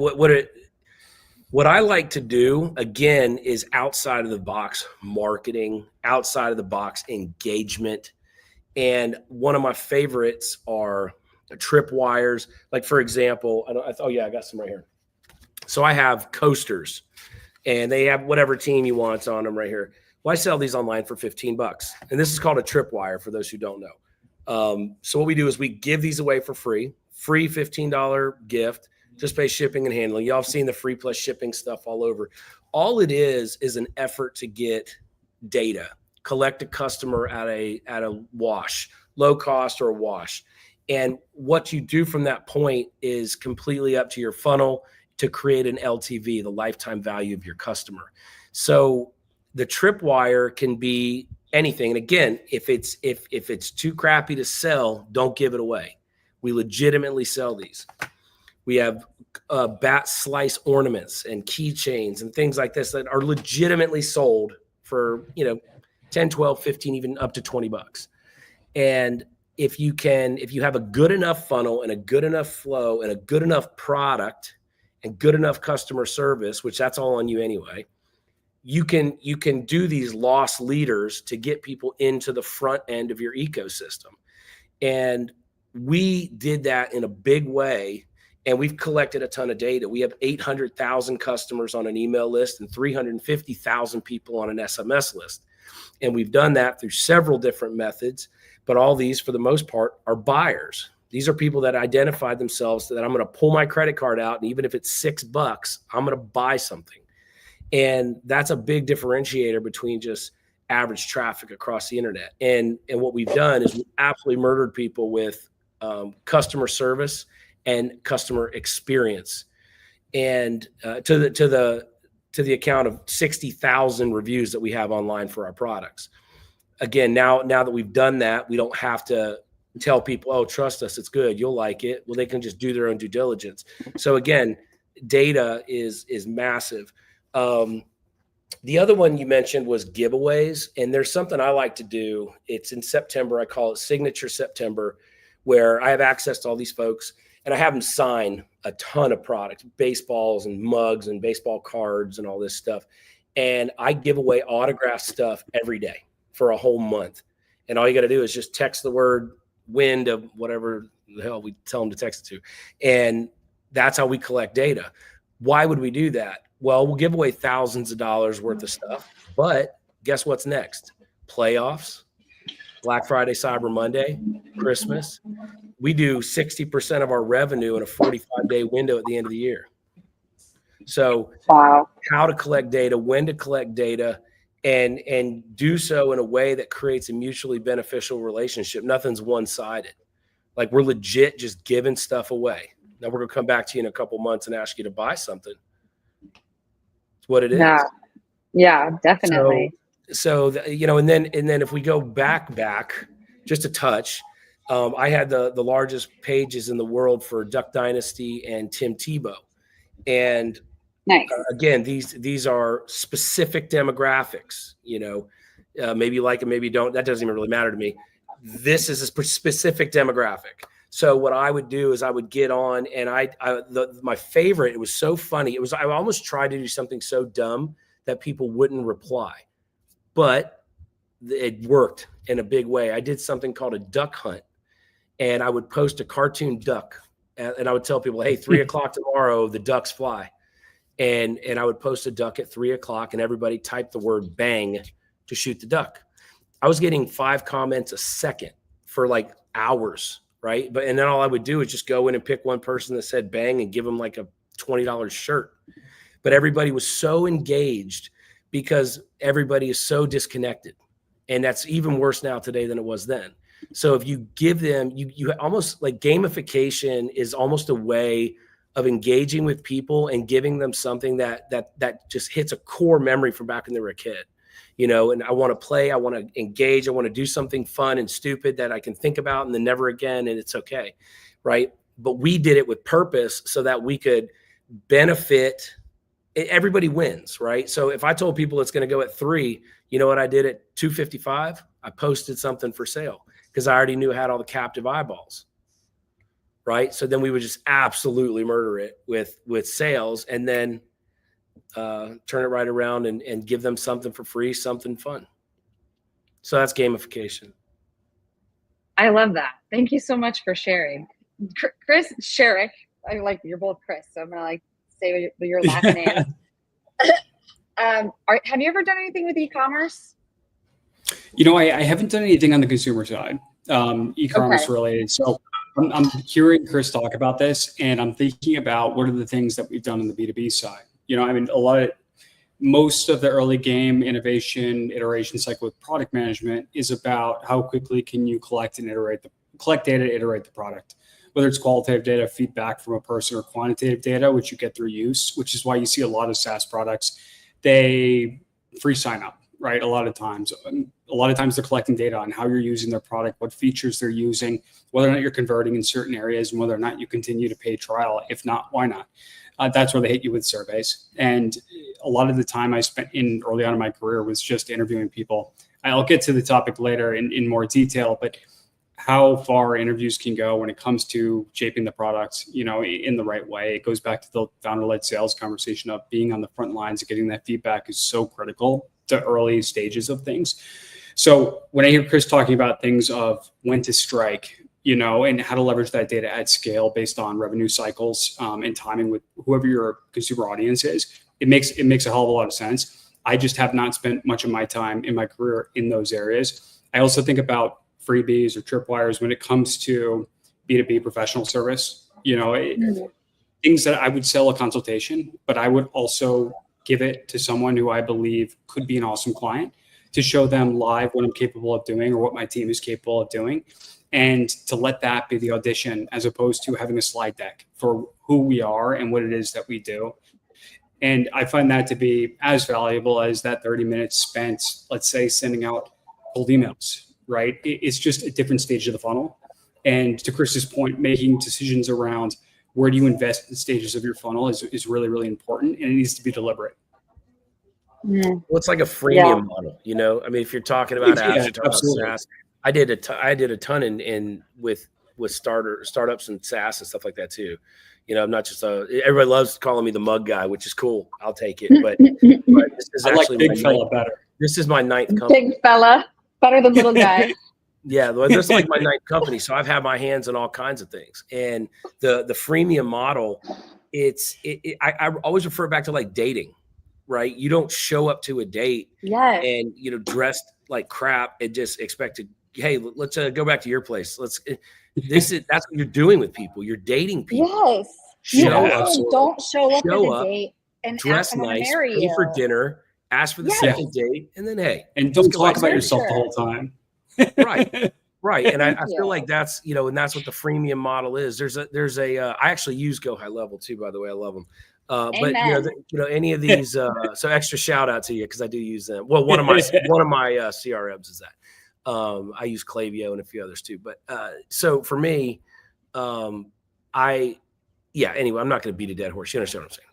What I like to do, again, is outside of the box marketing, outside of the box engagement. And one of my favorites are tripwires. Like, for example, I got some right here. So I have coasters, and they have whatever team you want on them right here. Well, I sell these online for $15. And this is called a tripwire for those who don't know. So what we do is we give these away for free $15 gift. Just pay shipping and handling. Y'all have seen the free plus shipping stuff all over. All it is an effort to get data, collect a customer at a wash, low cost or a wash. And what you do from that point is completely up to your funnel to create an LTV, the lifetime value of your customer. So the tripwire can be anything. And again, if it's too crappy to sell, don't give it away. We legitimately sell these. We have bat slice ornaments and keychains and things like this that are legitimately sold for, 10, 12, 15, even up to $20. And if you have a good enough funnel and a good enough flow and a good enough product and good enough customer service, which that's all on you anyway, you can do these loss leaders to get people into the front end of your ecosystem. And we did that in a big way. And we've collected a ton of data. We have 800,000 customers on an email list and 350,000 people on an SMS list. And we've done that through several different methods, but all these, for the most part, are buyers. These are people that identified themselves that I'm going to pull my credit card out, and even if it's $6, I'm going to buy something. And that's a big differentiator between just average traffic across the internet. And what we've done is we absolutely murdered people with customer service and customer experience, and to the account of 60,000 reviews that we have online for our products. Again, now that we've done that, we don't have to tell people, oh, trust us, it's good, you'll like it. Well, they can just do their own due diligence. So again, data is massive. The other one you mentioned was giveaways, and there's something I like to do. It's in September. I call it Signature September, where I have access to all these folks. And I have them sign a ton of products, baseballs and mugs and baseball cards and all this stuff. And I give away autographed stuff every day for a whole month. And all you got to do is just text the word win to whatever the hell we tell them to text it to. And that's how we collect data. Why would we do that? Well, we'll give away thousands of dollars worth of stuff. But guess what's next? Playoffs, Black Friday, Cyber Monday, Christmas. We do 60% of our revenue in a 45-day window at the end of the year. So wow. How to collect data, when to collect data, and do so in a way that creates a mutually beneficial relationship. Nothing's one-sided. Like, we're legit just giving stuff away. Now we're going to come back to you in a couple months and ask you to buy something. It's what it is. Yeah, definitely. So and then if we go back just a touch, I had the largest pages in the world for Duck Dynasty and Tim Tebow. And nice. Again, these are specific demographics, maybe you like it, maybe you don't. That doesn't even really matter to me. This is a specific demographic. So what I would do is I would get on, and my favorite, it was so funny. I almost tried to do something so dumb that people wouldn't reply, but it worked in a big way. I did something called a duck hunt. And I would post a cartoon duck, and I would tell people, hey, 3:00 tomorrow, the ducks fly. And I would post a duck at 3:00, and everybody typed the word bang to shoot the duck. I was getting 5 comments a second for like hours, right? And then all I would do is just go in and pick one person that said bang and give them like a $20 shirt. But everybody was so engaged because everybody is so disconnected. And that's even worse now today than it was then. So if you give them, you almost like gamification is almost a way of engaging with people and giving them something that just hits a core memory from back when they were a kid, and I want to play, I want to engage, I want to do something fun and stupid that I can think about and then never again, and it's okay, right? But we did it with purpose so that we could benefit. Everybody wins, right? So if I told people it's going to go at 3, you know what I did at 2:55? I posted something for sale, because I already knew I had all the captive eyeballs, right? So then we would just absolutely murder it with sales. And then turn it right around and give them something for free, something fun. So that's gamification. I love that. Thank you so much for sharing. Kris, Sherrick, I like, you're both Kris, so I'm gonna like say your last name. Have you ever done anything with e-commerce? You know, I haven't done anything on the consumer side, e-commerce related. So I'm hearing Kris talk about this, and I'm thinking about what are the things that we've done on the B2B side. You know, I mean, most of the early game innovation iteration cycle with product management is about how quickly can you collect data, iterate the product, whether it's qualitative data, feedback from a person, or quantitative data, which you get through use, which is why you see a lot of SaaS products, they free sign up, right? A lot of times they're collecting data on how you're using their product, what features they're using, whether or not you're converting in certain areas, and whether or not you continue to pay trial. If not, why not? That's where they hit you with surveys. And a lot of the time I spent early on in my career was just interviewing people. I'll get to the topic later in more detail, but how far interviews can go when it comes to shaping the product, you know, in the right way. It goes back to the founder-led sales conversation of being on the front lines and getting that feedback is so critical to early stages of things. So when I hear Kris talking about things of when to strike, you know, and how to leverage that data at scale based on revenue cycles and timing with whoever your consumer audience is, it makes a hell of a lot of sense. I just have not spent much of my time in my career in those areas. I also think about freebies or tripwires when it comes to B2B professional service, you know, things that I would sell a consultation, but I would also give it to someone who I believe could be an awesome client to show them live what I'm capable of doing or what my team is capable of doing. And to let that be the audition as opposed to having a slide deck for who we are and what it is that we do. And I find that to be as valuable as that 30 minutes spent, let's say, sending out cold emails, right? It's just a different stage of the funnel. And to Kris's point, making decisions around where do you invest in stages of your funnel is really, really important, and it needs to be deliberate. Well, it's like a freemium model, you know? I mean, if you're talking about apps, you're talking about SaaS. I did a ton in with startups and SaaS and stuff like that too. You know, I'm not just everybody loves calling me the mug guy, which is cool. I'll take it. But this is actually big fella better. This is my 9th company. Big fella, better than little guy. Yeah, this is like my 9th company. So I've had my hands on all kinds of things. And the freemium model, I always refer back to like dating, right? You don't show up to a date and, you know, dressed like crap and just expect to, hey, let's go back to your place. That's what you're doing with people. You're dating people. Yes. You also don't show up at a date and dress nice, pay for dinner, ask for the second date, and then hey. And don't talk about yourself the whole time. Right. And I feel like that's, you know, and that's what the freemium model is. I actually use Go High Level too, by the way. I love them. But you know, any of these, so extra shout out to you, because I do use them. Well, one of my CRMs is that. I use Klaviyo and a few others too. But so for me, anyway, I'm not going to beat a dead horse. You understand what I'm saying?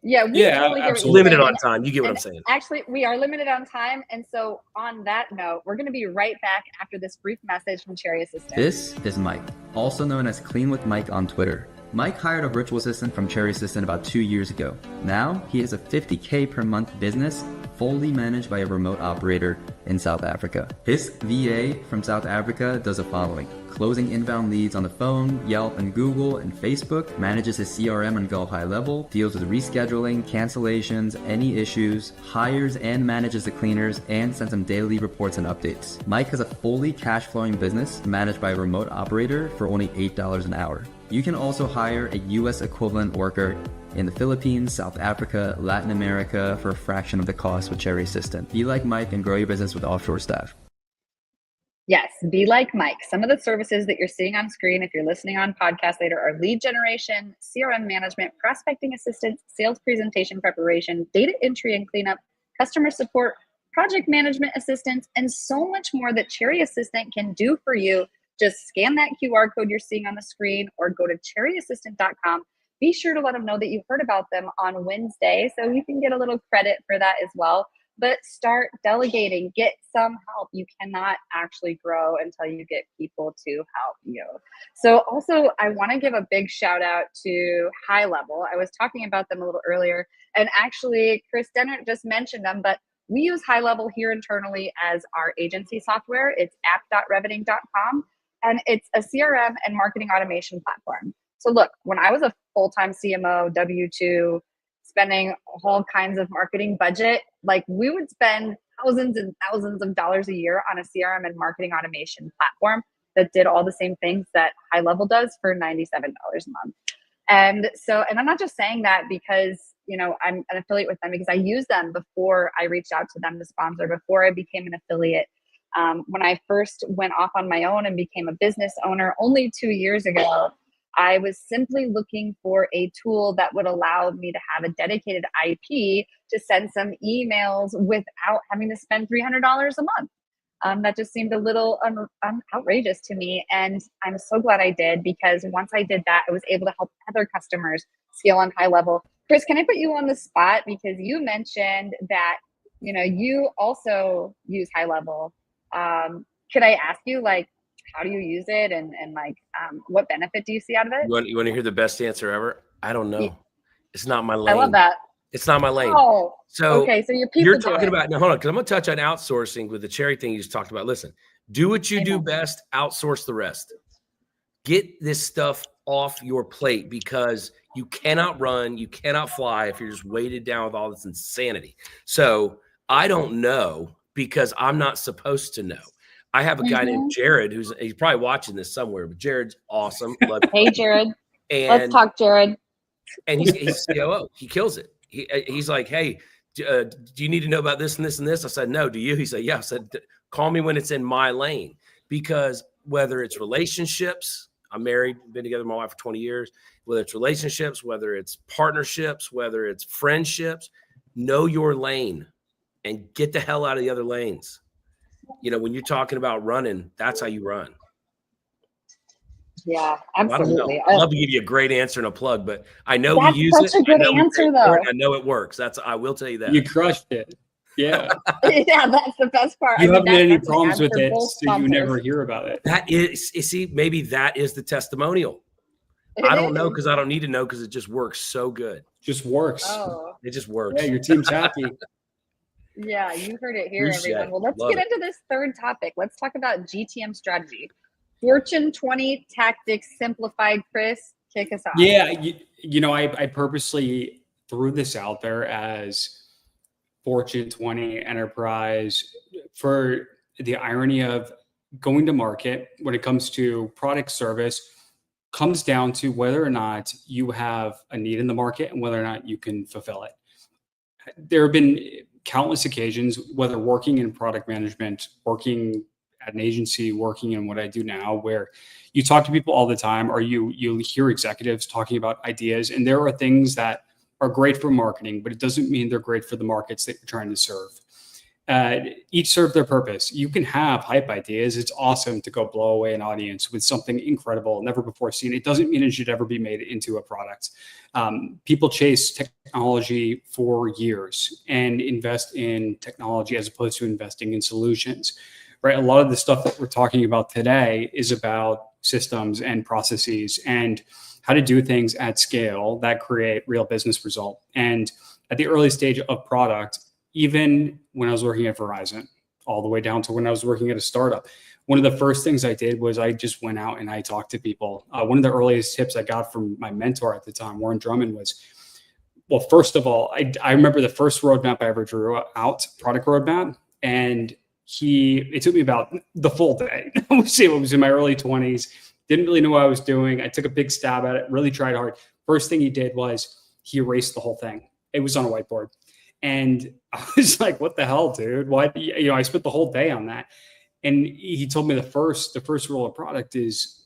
Yeah, totally absolutely. Limited on time. You get what I'm saying. Actually, we are limited on time. And so on that note, we're going to be right back after this brief message from Cherry Assistant. This is Mike, also known as Clean with Mike on Twitter. Mike hired a virtual assistant from Cherry Assistant about 2 years ago. Now he has a $50K per month business fully managed by a remote operator in South Africa. His VA from South Africa does the following: closing inbound leads on the phone, Yelp and Google and Facebook, manages his CRM and Go High Level, deals with rescheduling, cancellations, any issues, hires and manages the cleaners, and sends them daily reports and updates. Mike has a fully cash flowing business managed by a remote operator for only $8 an hour. You can also hire a US equivalent worker in the Philippines, South Africa, Latin America for a fraction of the cost with Cherry Assistant. Be like Mike and grow your business with offshore staff. Yes, be like Mike. Some of the services that you're seeing on screen, if you're listening on podcast later, are lead generation, CRM management, prospecting assistance, sales presentation preparation, data entry and cleanup, customer support, project management assistance, and so much more that Cherry Assistant can do for you. Just scan that QR code you're seeing on the screen or go to cherryassistant.com. Be sure to let them know that you heard about them on WinsDay so you can get a little credit for that as well. but start delegating, get some help. You cannot actually grow until you get people to help you. So also, I want to give a big shout out to High Level. I was talking about them a little earlier, and actually Kris Dehnert just mentioned them, but we use High Level here internally as our agency software. It's app.reveting.com, and it's a CRM and marketing automation platform. So look, when I was a full-time CMO, W-2, spending all kinds of marketing budget, like we would spend thousands and thousands of dollars a year on a CRM and marketing automation platform that did all the same things that High Level does for $97 a month. And so, and I'm not just saying that because, you know, I'm an affiliate with them, because I used them before I reached out to them to sponsor, before I became an affiliate. When I first went off on my own and became a business owner only 2 years ago, I was simply looking for a tool that would allow me to have a dedicated IP to send some emails without having to spend $300 a month. That just seemed a little outrageous to me. And I'm so glad I did, because once I did that, I was able to help other customers scale on High Level. Kris, can I put you on the spot? Because you mentioned that, you know, you also use High Level. Could I ask you, like, how do you use it, and what benefit do you see out of it? You want to hear the best answer ever? I don't know. It's not my lane. I love that. It's not my lane. Oh, so okay. So you're talking about, no, hold on, because I'm going to touch on outsourcing with the Sherrick thing you just talked about. Listen, do what you do best, outsource the rest. Get this stuff off your plate, because you cannot run, you cannot fly if you're just weighted down with all this insanity. So I don't know, because I'm not supposed to know. I have a guy named Jared he's probably watching this somewhere, but Jared's awesome. Hey, Jared. And, let's talk, Jared. And he's COO. He kills it. He's like, hey, do you need to know about this and this and this? I said, no. Do you? He said, yeah. I said, call me when it's in my lane, because whether it's relationships, I'm married, been together with my wife for 20 years, whether it's relationships, whether it's partnerships, whether it's friendships, know your lane and get the hell out of the other lanes. You know, when you're talking about running, that's how you run. Yeah, absolutely. I'd love to give you a great answer and a plug, but I know we use it. That's such a good answer, though. I know it works. I will tell you that. You crushed it. Yeah. Yeah, that's the best part. You haven't had any problems with it, so you never hear about it. That is, you see, maybe that is the testimonial. I don't know, because I don't need to know, because it just works so good. Just works. Oh. It just works. Yeah, your team's happy. Yeah, you heard it here, everyone. Well, let's get into this third topic. Let's talk about GTM strategy. Fortune 20 tactics simplified. Kris, kick us off. Yeah, you know, I purposely threw this out there as Fortune 20 enterprise for the irony of going to market when it comes to product service comes down to whether or not you have a need in the market and whether or not you can fulfill it. There have been countless occasions, whether working in product management, working at an agency, working in what I do now, where you talk to people all the time, or you hear executives talking about ideas, and there are things that are great for marketing, but it doesn't mean they're great for the markets that you're trying to serve. Each serve their purpose. You can have hype ideas. It's awesome to go blow away an audience with something incredible, never before seen. It doesn't mean it should ever be made into a product. People chase technology for years and invest in technology as opposed to investing in solutions, right? A lot of the stuff that we're talking about today is about systems and processes and how to do things at scale that create real business result. And at the early stage of product, even when I was working at Verizon, all the way down to when I was working at a startup, one of the first things I did was I just went out and I talked to people. One of the earliest tips I got from my mentor at the time, Warren Drummond, was, well, first of all, I remember the first roadmap I ever drew out, product roadmap, and it took me about the full day. I was in my early 20s, didn't really know what I was doing. I took a big stab at it, really tried hard. First thing he did was he erased the whole thing. It was on a whiteboard. And I was like, what the hell, dude? Why? You know, I spent the whole day on that. And he told me the first rule of product is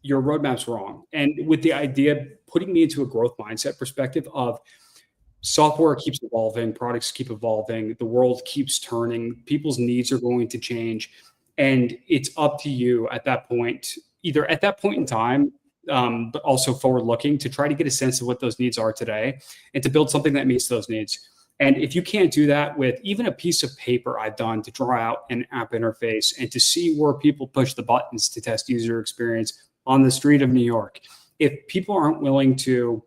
your roadmap's wrong. And with the idea, putting me into a growth mindset perspective of software keeps evolving, products keep evolving, the world keeps turning, people's needs are going to change. And it's up to you at that point, either at that point in time, but also forward looking, to try to get a sense of what those needs are today and to build something that meets those needs. And if you can't do that with even a piece of paper I've done to draw out an app interface and to see where people push the buttons to test user experience on the street of New York, if people aren't willing to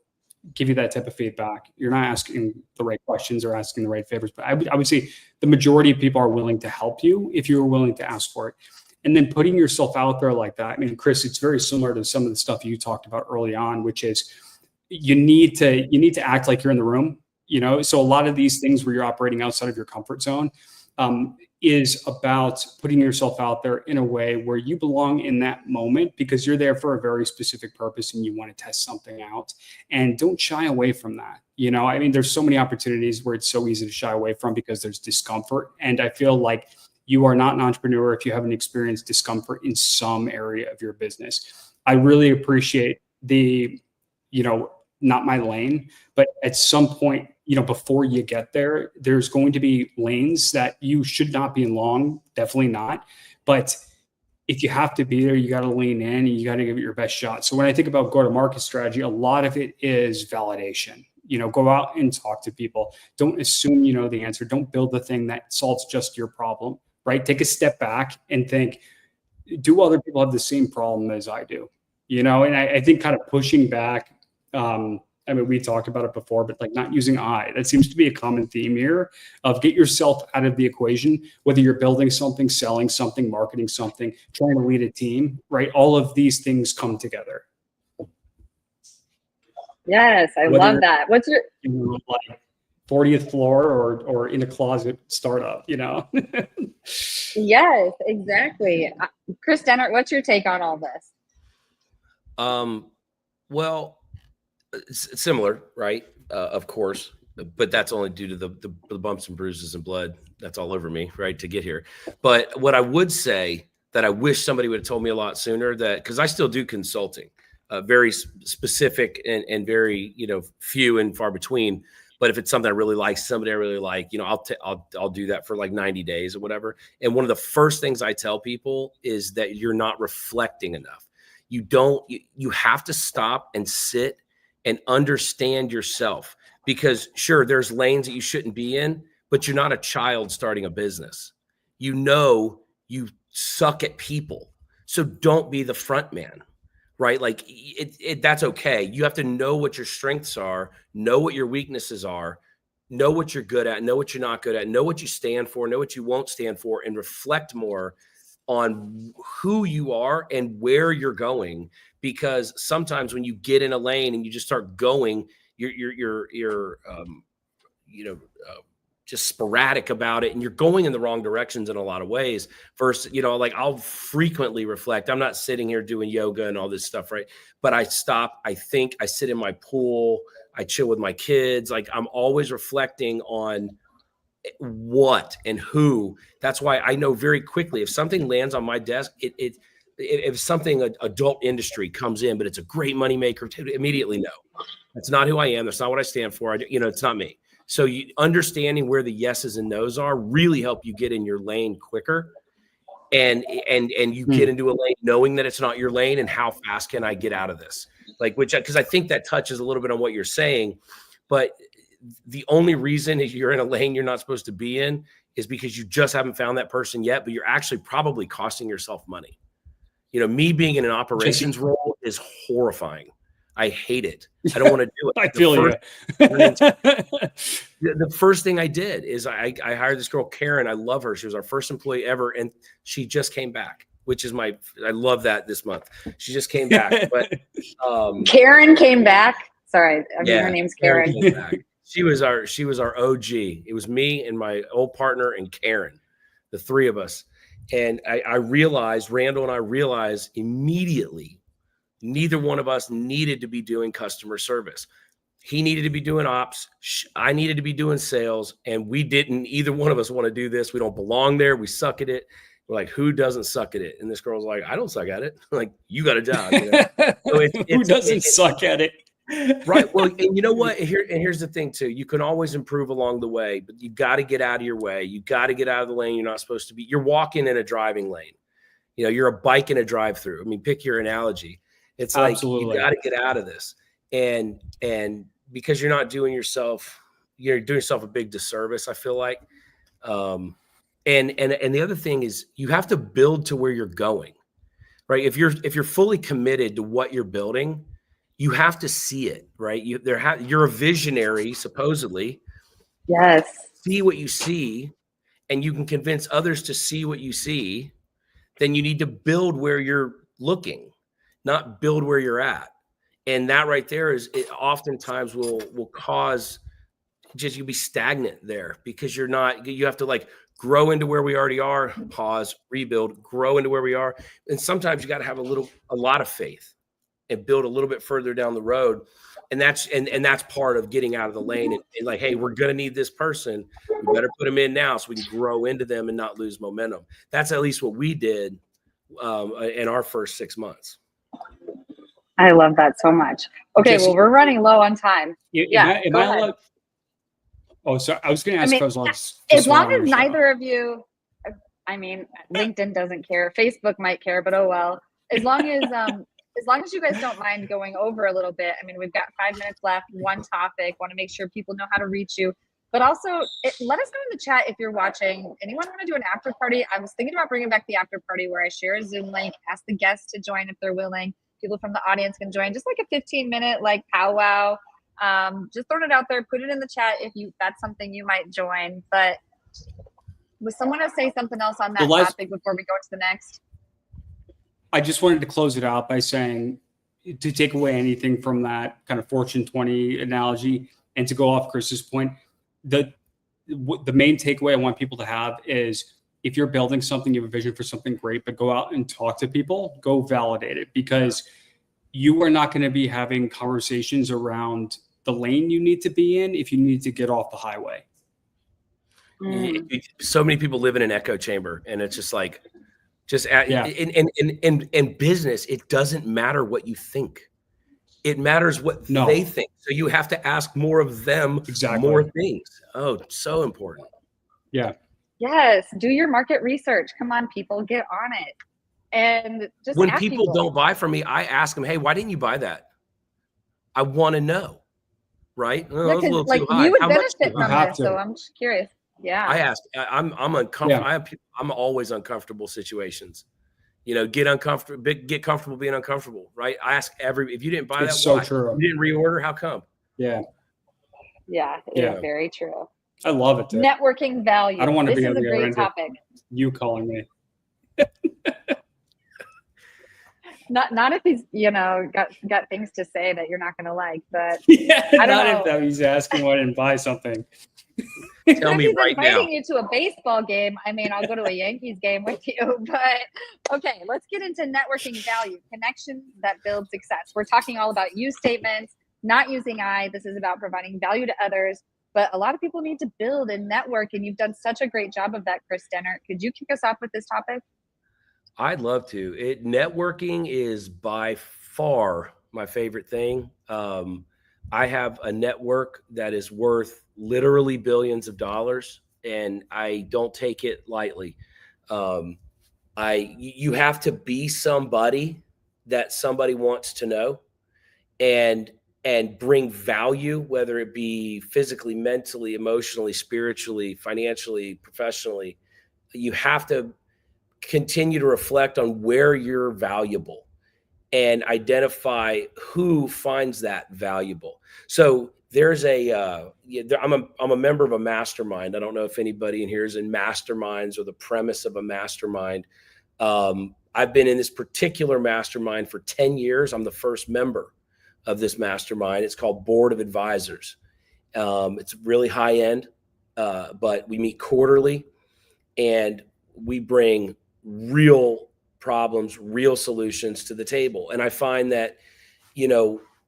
give you that type of feedback, you're not asking the right questions or asking the right favors. But I would say the majority of people are willing to help you if you're willing to ask for it. And then putting yourself out there like that. I mean, Kris, it's very similar to some of the stuff you talked about early on, which is you need to act like you're in the room. So a lot of these things where you're operating outside of your comfort zone is about putting yourself out there in a way where you belong in that moment, because you're there for a very specific purpose and you want to test something out. And don't shy away from that. I mean, there's so many opportunities where it's so easy to shy away from because there's discomfort. And I feel like you are not an entrepreneur if you haven't experienced discomfort in some area of your business. I really appreciate the, not my lane, but at some point, before you get there, there's going to be lanes that you should not be in long, definitely not. But if you have to be there, you got to lean in and you got to give it your best shot. So when I think about go-to-market strategy, a lot of it is validation. Go out and talk to people. Don't assume you know the answer. Don't build the thing that solves just your problem, right? Take a step back and think, do other people have the same problem as I do? And I think kind of pushing back, I mean, we talked about it before, but like not using I, that seems to be a common theme here of get yourself out of the equation, whether you're building something, selling something, marketing something, trying to lead a team, right? All of these things come together. Yes, I love that. What's your like 40th floor or in a closet startup, Yes, exactly. Kris Dehnert, what's your take on all this? Well, it's similar, right? Of course, but that's only due to the bumps and bruises and blood that's all over me, right, to get here. But what I would say that I wish somebody would have told me a lot sooner, that because I still do consulting, very specific and very few and far between. But if it's something I really like, somebody I really like, I'll do that for like 90 days or whatever. And one of the first things I tell people is that you're not reflecting enough. You have to stop and sit and understand yourself, because sure, there's lanes that you shouldn't be in, but you're not a child starting a business. You suck at people. So don't be the front man, right? Like that's okay. You have to know what your strengths are, know what your weaknesses are, know what you're good at, know what you're not good at, know what you stand for, know what you won't stand for, and reflect more on who you are and where you're going. Because sometimes when you get in a lane and you just start going, you're just sporadic about it, and you're going in the wrong directions in a lot of ways. First, like I'll frequently reflect. I'm not sitting here doing yoga and all this stuff, right? But I stop, I think, I sit in my pool, I chill with my kids. Like I'm always reflecting on what and who. That's why I know very quickly if something lands on my desk, if something adult industry comes in, but it's a great moneymaker, immediately no, that's not who I am. That's not what I stand for. It's not me. So understanding where the yeses and nos are really help you get in your lane quicker, and you get into a lane knowing that it's not your lane, and how fast can I get out of this? Because I think that touches a little bit on what you're saying, but the only reason you're in a lane you're not supposed to be in is because you just haven't found that person yet, but you're actually probably costing yourself money. Me being in an operations role is horrifying. I hate it. I don't want to do it. I feel you. The first thing I did is I hired this girl, Karen. I love her. She was our first employee ever. And she just came back, which is I love that this month. She just came back. But Karen came back. Sorry. Her name's Karen. Came back. She was our OG. It was me and my old partner and Karen, the three of us. And Randall and I realized immediately, neither one of us needed to be doing customer service. He needed to be doing ops. I needed to be doing sales. And either one of us want to do this. We don't belong there. We suck at it. We're like, who doesn't suck at it? And this girl's like, I don't suck at it. I'm like, you got a job. So who doesn't suck at it? Right. Well, and you know what? Here's the thing too. You can always improve along the way, but you got to get out of your way. You got to get out of the lane you're not supposed to be. You're walking in a driving lane. You're a bike in a drive-through. I mean, pick your analogy. It's like, you got to get out of this. And because you're not doing yourself you're doing yourself a big disservice, I feel like. And the other thing is you have to build to where you're going, right? If you're fully committed to what you're building, you have to see it, right? You're a visionary, supposedly. Yes. See what you see, and you can convince others to see what you see. Then you need to build where you're looking, not build where you're at. And that right there is, it oftentimes will cause just, you'll be stagnant there because you have to like grow into where we already are, pause, rebuild, grow into where we are. And sometimes you got to have a lot of faith and build a little bit further down the road. And that's part of getting out of the lane and like, hey, we're going to need this person. We better put them in now so we can grow into them and not lose momentum. That's at least what we did in our first 6 months. I love that so much. Okay, Jesse, well, we're running low on time. Am I allowed? Oh, sorry. I was going to ask. As long as neither of you, I mean, LinkedIn doesn't care. Facebook might care, but oh well. As long as you guys don't mind going over a little bit. I mean, we've got 5 minutes left. One topic. Want to make sure people know how to reach you. But also, let us know in the chat if you're watching. Anyone want to do an after party? I was thinking about bringing back the after party where I share a Zoom link, ask the guests to join if they're willing. People from the audience can join. Just like a 15-minute like powwow. Just throwing it out there. Put it in the chat if that's something you might join. But was someone to say something else on that topic before we go to the next? I just wanted to close it out by saying, to take away anything from that kind of Fortune 20 analogy and to go off Kris's point, the main takeaway I want people to have is, if you're building something, you have a vision for something great, but go out and talk to people, go validate it, because you are not going to be having conversations around the lane you need to be in if you need to get off the highway. So many people live in an echo chamber, and it's just like, in business, it doesn't matter what you think. It matters what they think. So you have to ask more of them, more things. Oh, so important. Yeah. Yes. Do your market research. Come on, people, get on it. And just when people don't buy from me, I ask them, hey, why didn't you buy that? I want to know. Right? Oh, yeah, because like you would benefit from this, so I'm just curious. Yeah. I asked. I'm uncomfortable. Yeah. I'm always uncomfortable situations. Get comfortable being uncomfortable. Right? I ask if you didn't buy that, so why? True. You didn't reorder. How come? Yeah. Yeah. It is very true. I love it. Dude. Networking value. I don't want to be a great topic. You calling me. Not if he's got things to say that you're not going to like, but I don't know. If he's asking why I didn't buy something. Tell me right now. Inviting you to a baseball game. I mean, I'll go to a Yankees game with you, but okay, let's get into networking value, connections that build success. We're talking all about you statements, not using I. This is about providing value to others, but a lot of people need to build and network, and you've done such a great job of that, Kris Dehnert. Could you kick us off with this topic? I'd love to. Networking is by far my favorite thing. I have a network that is worth literally billions of dollars, and I don't take it lightly. You have to be somebody that somebody wants to know and bring value, whether it be physically, mentally, emotionally, spiritually, financially, professionally. You have to continue to reflect on where you're valuable and identify who finds that valuable. So there's I'm a member of a mastermind. I don't know if anybody in here is in masterminds or the premise of a mastermind. I've been in this particular mastermind for 10 years. I'm the first member of this mastermind. It's called Board of Advisors. It's really high end, but we meet quarterly and we bring real problems, real solutions to the table. And I find that,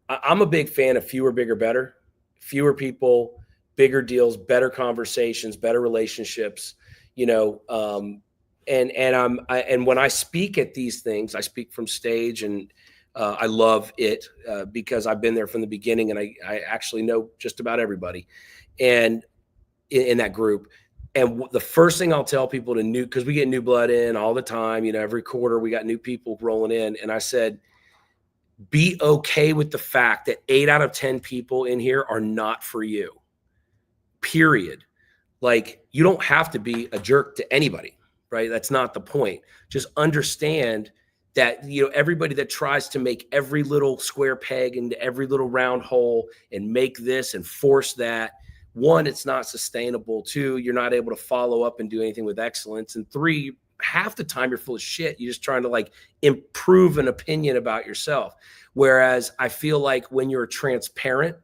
I'm a big fan of fewer, bigger, better. Fewer people, bigger deals, better conversations, better relationships, and when I speak at these things, I speak from stage, and I love it because I've been there from the beginning, and I actually know just about everybody and in that group. And the first thing I'll tell people because we get new blood in all the time, every quarter we got new people rolling in. And I said, be okay with the fact that 8 out of 10 people in here are not for you. period. Like, you don't have to be a jerk to anybody, right? That's not the point. Just understand that, everybody that tries to make every little square peg into every little round hole and make this and force that, one, it's not sustainable. Two, you're not able to follow up and do anything with excellence. And three, half the time you're full of shit. You're just trying to like improve an opinion about yourself. Whereas I feel like when you're transparent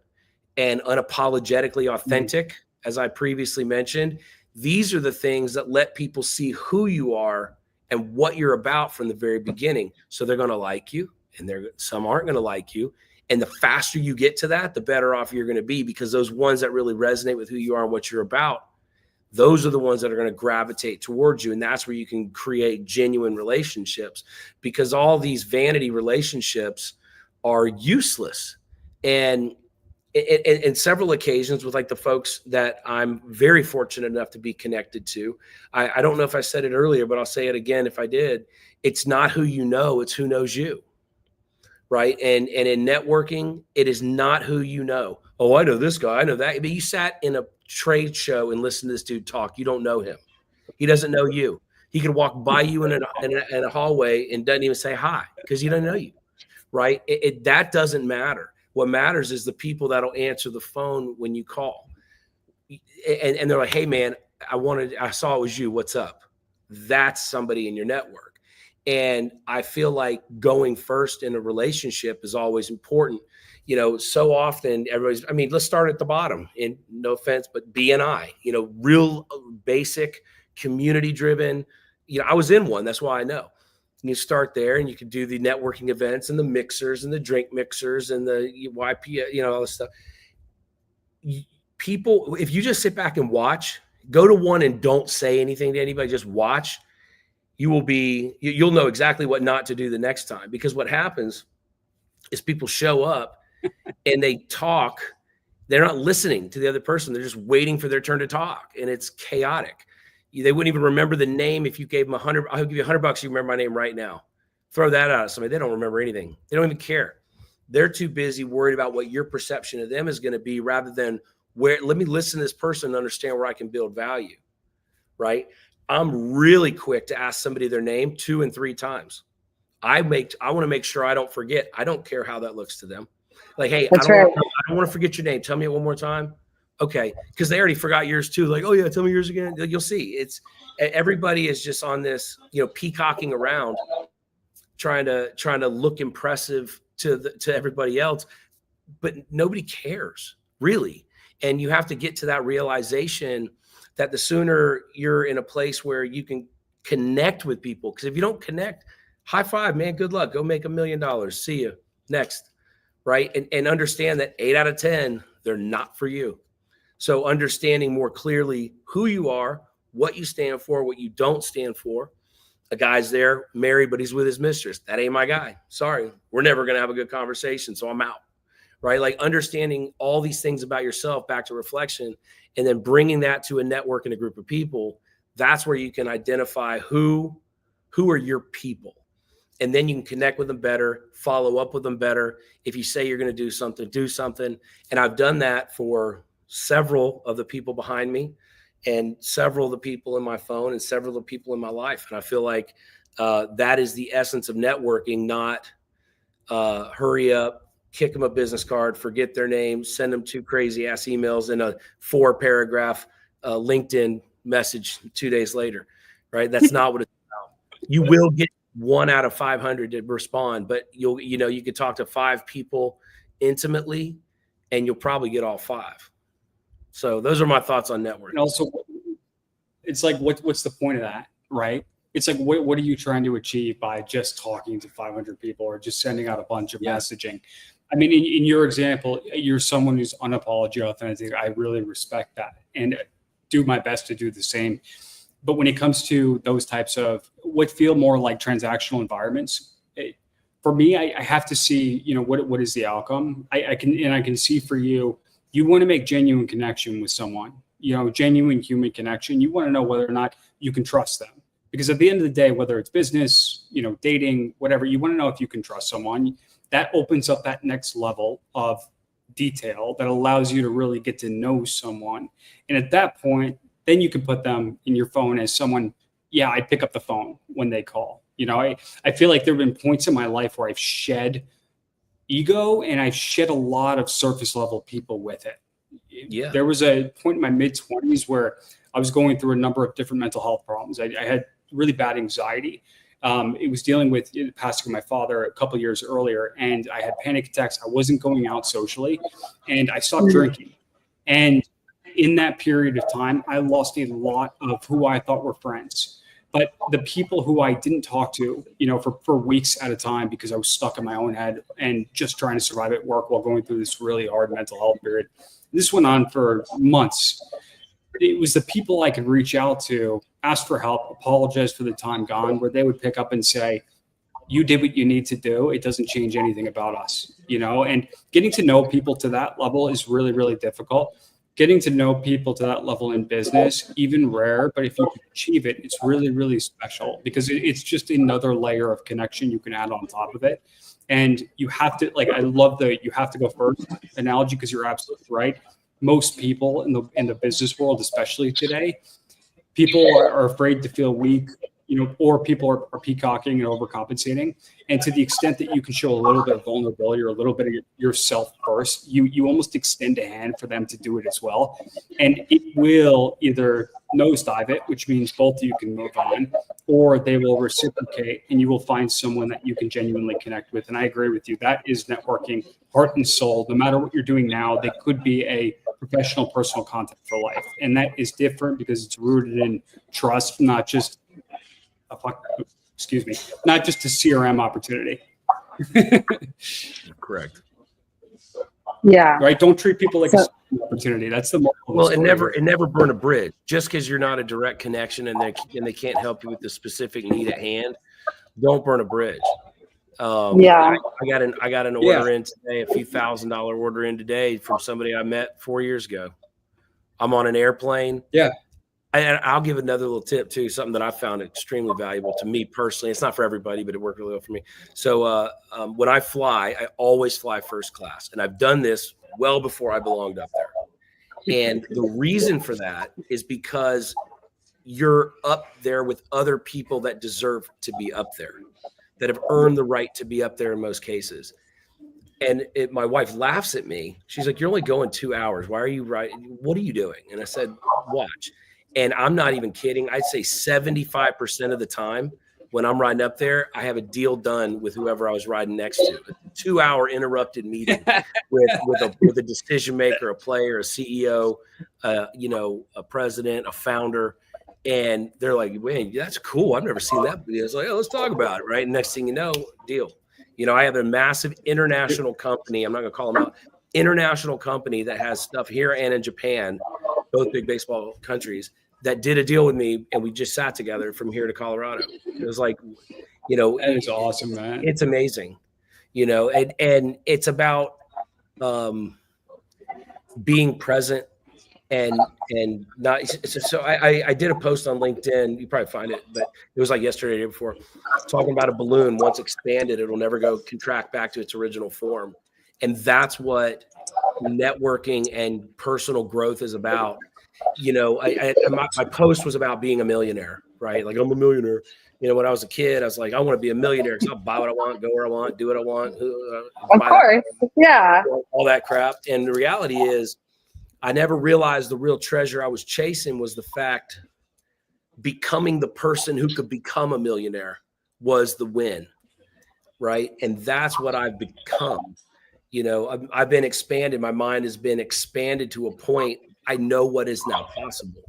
and unapologetically authentic, as I previously mentioned, these are the things that let people see who you are and what you're about from the very beginning. So they're going to like you, and some aren't going to like you. And the faster you get to that, the better off you're going to be, because those ones that really resonate with who you are and what you're about, those are the ones that are going to gravitate towards you. And that's where you can create genuine relationships, because all these vanity relationships are useless. And in several occasions with like the folks that I'm very fortunate enough to be connected to, I don't know if I said it earlier, but I'll say it again if I did. It's not who you know, it's who knows you, right? And in networking, it is not who you know. Oh, I know this guy, I know that. But you sat in a trade show and listened to this dude talk. You don't know him. He doesn't know you. He could walk by you in a hallway and doesn't even say hi because he doesn't know you, right? That doesn't matter. What matters is the people that'll answer the phone when you call. And they're like, hey, man, I saw it was you. What's up? That's somebody in your network. And I feel like going first in a relationship is always important. So often let's start at the bottom, and no offense, but BNI, real basic community driven. I was in one. That's why I know. You start there, and you can do the networking events and the mixers and the drink mixers and the YP, all this stuff. People, if you just sit back and watch, go to one and don't say anything to anybody, just watch, you'll know exactly what not to do the next time. Because what happens is people show up and they talk. They're not listening to the other person. They're just waiting for their turn to talk. And it's chaotic. They wouldn't even remember the name. If you gave them $100, I'll give you $100. You remember my name right now. Throw that out at somebody. They don't remember anything. They don't even care. They're too busy worried about what your perception of them is going to be, rather than let me listen to this person and understand where I can build value. Right. I'm really quick to ask somebody their name 2 and 3 times. I want to make sure I don't forget. I don't care how that looks to them. Like, hey, I don't want to forget your name. Tell me it one more time. Okay, because they already forgot yours too. Like, oh yeah, tell me yours again. You'll see. Everybody is just on this, peacocking around, trying to look impressive to everybody else, but nobody cares really. And you have to get to that realization that the sooner you're in a place where you can connect with people, because if you don't connect, high five, man, good luck. Go make $1 million. See you next, right? And understand that 8 out of 10, they're not for you. So understanding more clearly who you are, what you stand for, what you don't stand for. A guy's there, married, but he's with his mistress. That ain't my guy. Sorry. We're never going to have a good conversation, so I'm out. Right? Like understanding all these things about yourself, back to reflection, and then bringing that to a network and a group of people. That's where you can identify who are your people. And then you can connect with them better, follow up with them better. If you say you're going to do something. And I've done that for several of the people behind me, and several of the people in my phone, and several of the people in my life. And I feel like that is the essence of networking, not hurry up, kick them a business card, forget their name, send them 2 crazy ass emails in a 4-paragraph LinkedIn message 2 days later, right? That's not what it's about. You will get 1 out of 500 to respond, but you could talk to 5 people intimately, and you'll probably get all 5. So those are my thoughts on networking. And also, it's like, what's the point of that, right? It's like, what are you trying to achieve by just talking to 500 people or just sending out a bunch of messaging? I mean, in your example, you're someone who's unapologetic, authentic. I really respect that and do my best to do the same. But when it comes to those types of what feel more like transactional environments, for me, I have to see, what is the outcome? I can see for you, you want to make genuine connection with someone, genuine human connection. You want to know whether or not you can trust them. Because at the end of the day, whether it's business, dating, whatever, you want to know if you can trust someone. That opens up that next level of detail that allows you to really get to know someone. And at that point, then you can put them in your phone as someone, yeah, I pick up the phone when they call. You know, I feel like there have been points in my life where I've shed ego and I've shed a lot of surface level people with it. Yeah. There was a point in my mid-20s where I was going through a number of different mental health problems. I had really bad anxiety. It was dealing with the passing of my father a couple of years earlier, and I had panic attacks. I wasn't going out socially, and I stopped drinking. And in that period of time, I lost a lot of who I thought were friends. But the people who I didn't talk to, you know, for weeks at a time because I was stuck in my own head and just trying to survive at work while going through this really hard mental health period. This went on for months. It was the people I could reach out to, ask for help, apologize for the time gone, where they would pick up and say, you did what you need to do. It doesn't change anything about us, you know, and getting to know people to that level is really, really difficult. Getting to know people to that level in business, even rare, but if you can achieve it, it's really, really special because it's just another layer of connection you can add on top of it. And you have to, like, I love the you have to go first analogy because you're absolutely right. Most people in the business world, especially today, people are afraid to feel weak, you know, or people are peacocking and overcompensating. And to the extent that you can show a little bit of vulnerability or a little bit of yourself first, you almost extend a hand for them to do it as well. And it will either nosedive it, which means both of you can move on, or they will reciprocate and you will find someone that you can genuinely connect with. And I agree with you. That is networking, heart and soul. No matter what you're doing now, they could be a professional personal contact for life. And that is different because it's rooted in trust, not just not just a CRM opportunity. Correct. Yeah. Right. Don't treat people like an opportunity. That's the moral. Well, and never burn a bridge just because you're not a direct connection and they can't help you with the specific need at hand. Don't burn a bridge. Yeah. I got an order in today, a few $1,000 order in today from somebody I met 4 years ago. I'm on an airplane. Yeah. And I'll give another little tip too, something that I found extremely valuable to me personally. It's not for everybody, but it worked really well for me. So when I fly, I always fly first class. And I've done this well before I belonged up there. And the reason for that is because you're up there with other people that deserve to be up there, that have earned the right to be up there in most cases. And my wife laughs at me. She's like, you're only going 2 hours. Why are you riding? What are you doing? And I said, watch. And I'm not even kidding. I'd say 75% of the time when I'm riding up there, I have a deal done with whoever I was riding next to. A 2-hour interrupted meeting with a decision maker, a player, a CEO, you know, a president, a founder. And they're like, "Wait, that's cool. I've never seen that." I was like, "Oh, let's talk about it." Right. And next thing you know, deal. You know, I have a massive international company. I'm not going to call them out. International company that has stuff here and in Japan, both big baseball countries, that did a deal with me, and we just sat together from here to Colorado. It was like, you know, that is awesome, man. It's amazing, you know, and it's about being present and not. So I did a post on LinkedIn. You probably find it, but it was like yesterday, the day before, talking about a balloon. Once expanded, it'll never contract back to its original form, and that's what networking and personal growth is about. You know, my post was about being a millionaire, right? Like, I'm a millionaire. You know, when I was a kid, I was like, I want to be a millionaire because I'll buy what I want, go where I want, do what I want. Of course. Yeah. All that crap. And the reality is, I never realized the real treasure I was chasing was the fact becoming the person who could become a millionaire was the win, right? And that's what I've become. You know, I've been expanded. My mind has been expanded to a point I know what is now possible,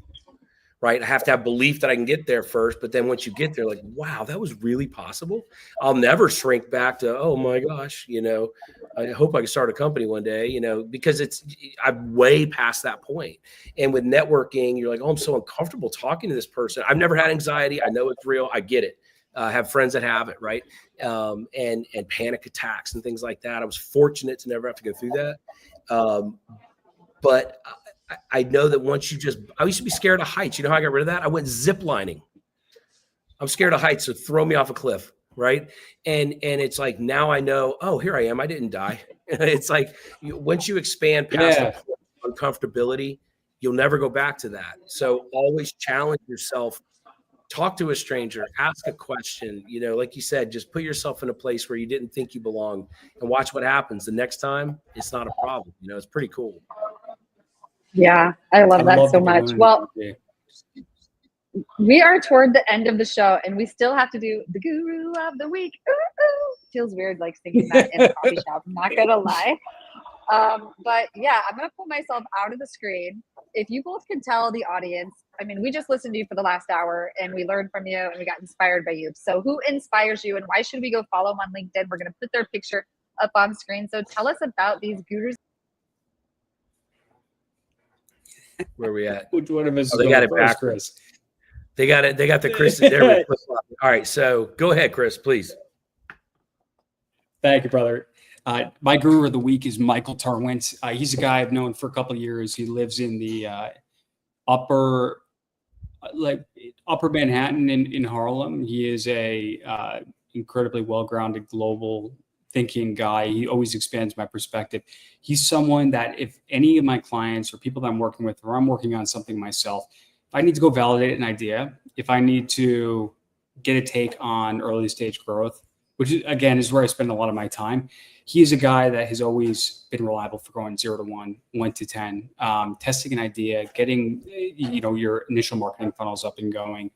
right? I have to have belief that I can get there first. But then once you get there, like, wow, that was really possible. I'll never shrink back to, oh my gosh, you know, I hope I can start a company one day, you know, because I'm way past that point. And with networking, you're like, oh, I'm so uncomfortable talking to this person. I've never had anxiety. I know it's real. I get it. I have friends that have it, right? And panic attacks and things like that. I was fortunate to never have to go through that. But I know that once I used to be scared of heights. You know how I got rid of that? I went zip lining. I'm scared of heights, so throw me off a cliff. right? And it's like, now I know, oh, here I am, I didn't die. It's like once you expand past the point of uncomfortability, you'll never go back to that. So always challenge yourself. Talk to a stranger, ask a question, like you said, just put yourself in a place where you didn't think you belonged and watch what happens. The next time, it's not a problem. It's pretty cool. Yeah, I love that so much. Well, we are toward the end of the show and we still have to do the guru of the week. Ooh, ooh. Feels weird like singing that in a coffee shop, I'm not gonna lie. But yeah, I'm gonna pull myself out of the screen. If you both can tell the audience, I mean, we just listened to you for the last hour and we learned from you and we got inspired by you. So who inspires you and why should we go follow them on LinkedIn? We're gonna put their picture up on screen. So tell us about these gurus. Where are we at? Which one of us? Oh, they got it back, Chris. They got it. They got the Kris. There. All right. So go ahead, Kris, please. Thank you, brother. My guru of the week is Michael Tarwint. He's a guy I've known for a couple of years. He lives in the upper Manhattan in Harlem. He is a incredibly well-grounded, global thinking guy. He always expands my perspective. He's someone that if any of my clients or people that I'm working with, or I'm working on something myself, if I need to go validate an idea, if I need to get a take on early stage growth, which again is where I spend a lot of my time, he's a guy that has always been reliable for going 0 to 1, 1 to 10, testing an idea, getting your initial marketing funnels up and going,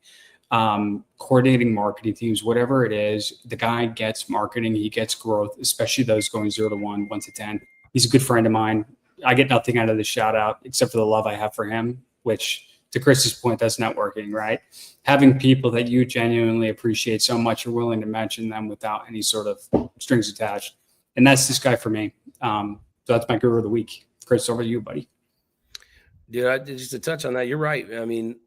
coordinating marketing teams, whatever it is. The guy gets marketing, he gets growth, especially those going 0 to 1, 1 to 10. He's a good friend of mine. I get nothing out of the shout out except for the love I have for him, which to Kris's point, that's networking, right? Having people that you genuinely appreciate so much, you're willing to mention them without any sort of strings attached. And that's this guy for me. So that's my guru of the week. Kris, over to you, buddy. Dude, just to touch on that, you're right. I mean,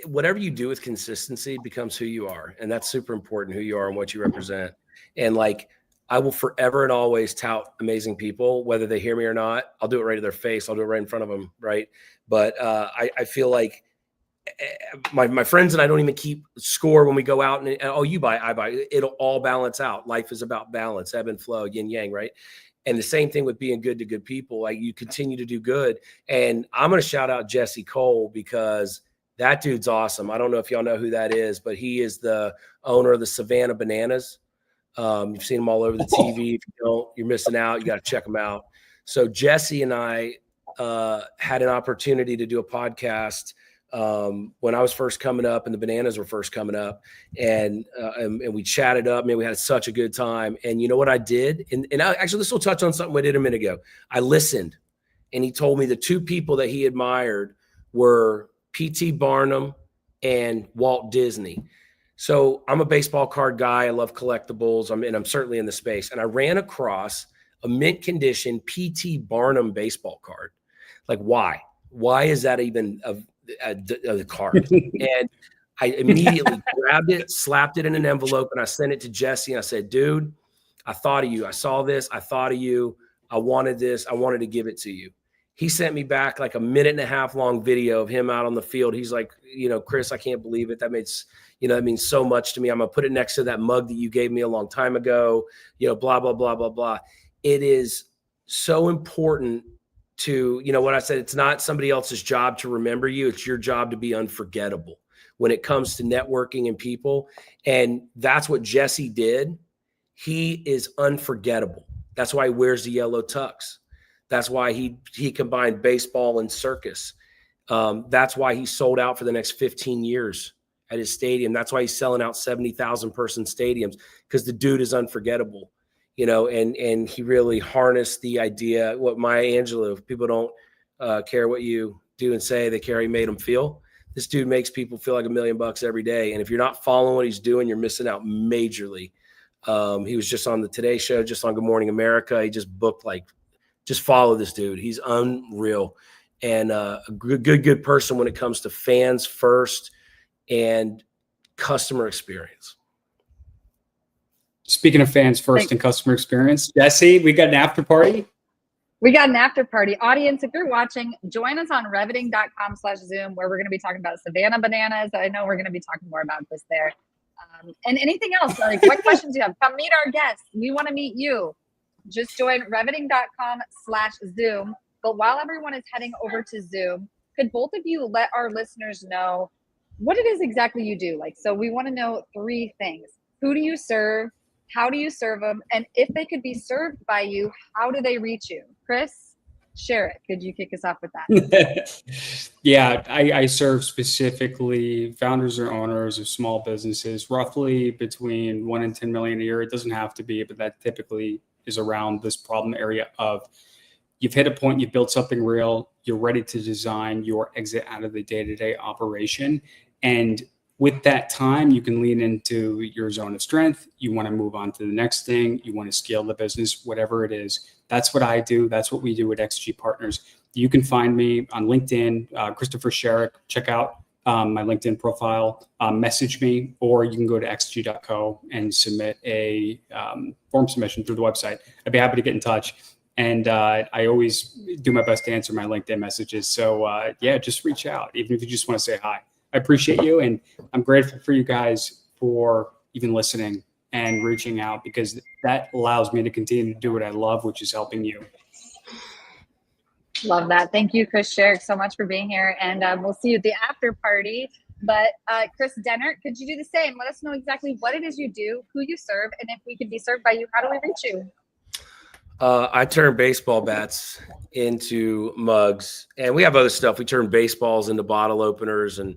whatever you do with consistency becomes who you are. And that's super important, who you are and what you represent. And like, I will forever and always tout amazing people, whether they hear me or not. I'll do it right to their face. I'll do it right in front of them, right? But I feel like my friends and I don't even keep score when we go out and oh, you buy, I buy. It'll all balance out. Life is about balance, ebb and flow, yin yang, right? And the same thing with being good to good people. Like you continue to do good. And I'm going to shout out Jesse Cole because that dude's awesome. I don't know if y'all know who that is, but he is the owner of the Savannah Bananas. You've seen them all over the TV. If you don't, you're missing out. You got to check them out. So Jesse and I had an opportunity to do a podcast when I was first coming up and the bananas were first coming up, and we chatted up. Man, we had such a good time. And you know what I did? And actually, this will touch on something we did a minute ago. I listened, and he told me the two people that he admired were P.T. Barnum and Walt Disney. So I'm a baseball card guy. I love collectibles. I'm certainly in the space. And I ran across a mint condition P.T. Barnum baseball card. Like, why? Why is that even a card? And I immediately grabbed it, slapped it in an envelope, and I sent it to Jesse. And I said, dude, I thought of you. I saw this. I thought of you. I wanted this. I wanted to give it to you. He sent me back like a 1.5 minute long video of him out on the field. He's like, Kris, I can't believe it. That means so much to me. I'm going to put it next to that mug that you gave me a long time ago, blah, blah, blah, blah, blah. It is so important to, what I said, it's not somebody else's job to remember you. It's your job to be unforgettable when it comes to networking and people. And that's what Jesse did. He is unforgettable. That's why he wears the yellow tux. That's why he combined baseball and circus. That's why he sold out for the next 15 years at his stadium. That's why he's selling out 70,000 person stadiums, because the dude is unforgettable, and he really harnessed the idea. What Maya Angelou, people don't care what you do and say, they care how you made them feel. This dude makes people feel like $1 million every day. And if you're not following what he's doing, you're missing out majorly. He was just on the Today Show, just on Good Morning America. He just booked just follow this dude. He's unreal and a good person when it comes to fans first and customer experience. Speaking of fans first and customer experience, Jesse, we got an after party. We got an after party. Audience, if you're watching, join us on reveting.com/Zoom, where we're going to be talking about Savannah Bananas. I know we're going to be talking more about this there. And anything else, like what questions you have, come meet our guests. We want to meet you. Just join reveting.com/Zoom. But while everyone is heading over to Zoom, could both of you let our listeners know what it is exactly you do? Like, so we want to know 3 things. Who do you serve? How do you serve them? And if they could be served by you, how do they reach you? Kris, Sherrick, could you kick us off with that? Yeah, I serve specifically founders or owners of small businesses, roughly between 1 and 10 million a year. It doesn't have to be, but that typically is around this problem area of you've hit a point, you've built something real, you're ready to design your exit out of the day-to-day operation. And with that time, you can lean into your zone of strength. You want to move on to the next thing. You want to scale the business, whatever it is. That's what I do. That's what we do at Exogy Partners. You can find me on LinkedIn, Christopher Sherrick. Check out my LinkedIn profile, message me, or you can go to exogy.co and submit a form submission through the website. I'd be happy to get in touch. And I always do my best to answer my LinkedIn messages. So yeah, just reach out, even if you just want to say hi. I appreciate you. And I'm grateful for you guys for even listening and reaching out, because that allows me to continue to do what I love, which is helping you. Love that. Thank you, Kris Sherrick, so much for being here. And we'll see you at the after party. But Kris Dehnert, could you do the same? Let us know exactly what it is you do, who you serve, and if we could be served by you, how do we reach you? I turn baseball bats into mugs, and we have other stuff. We turn baseballs into bottle openers, and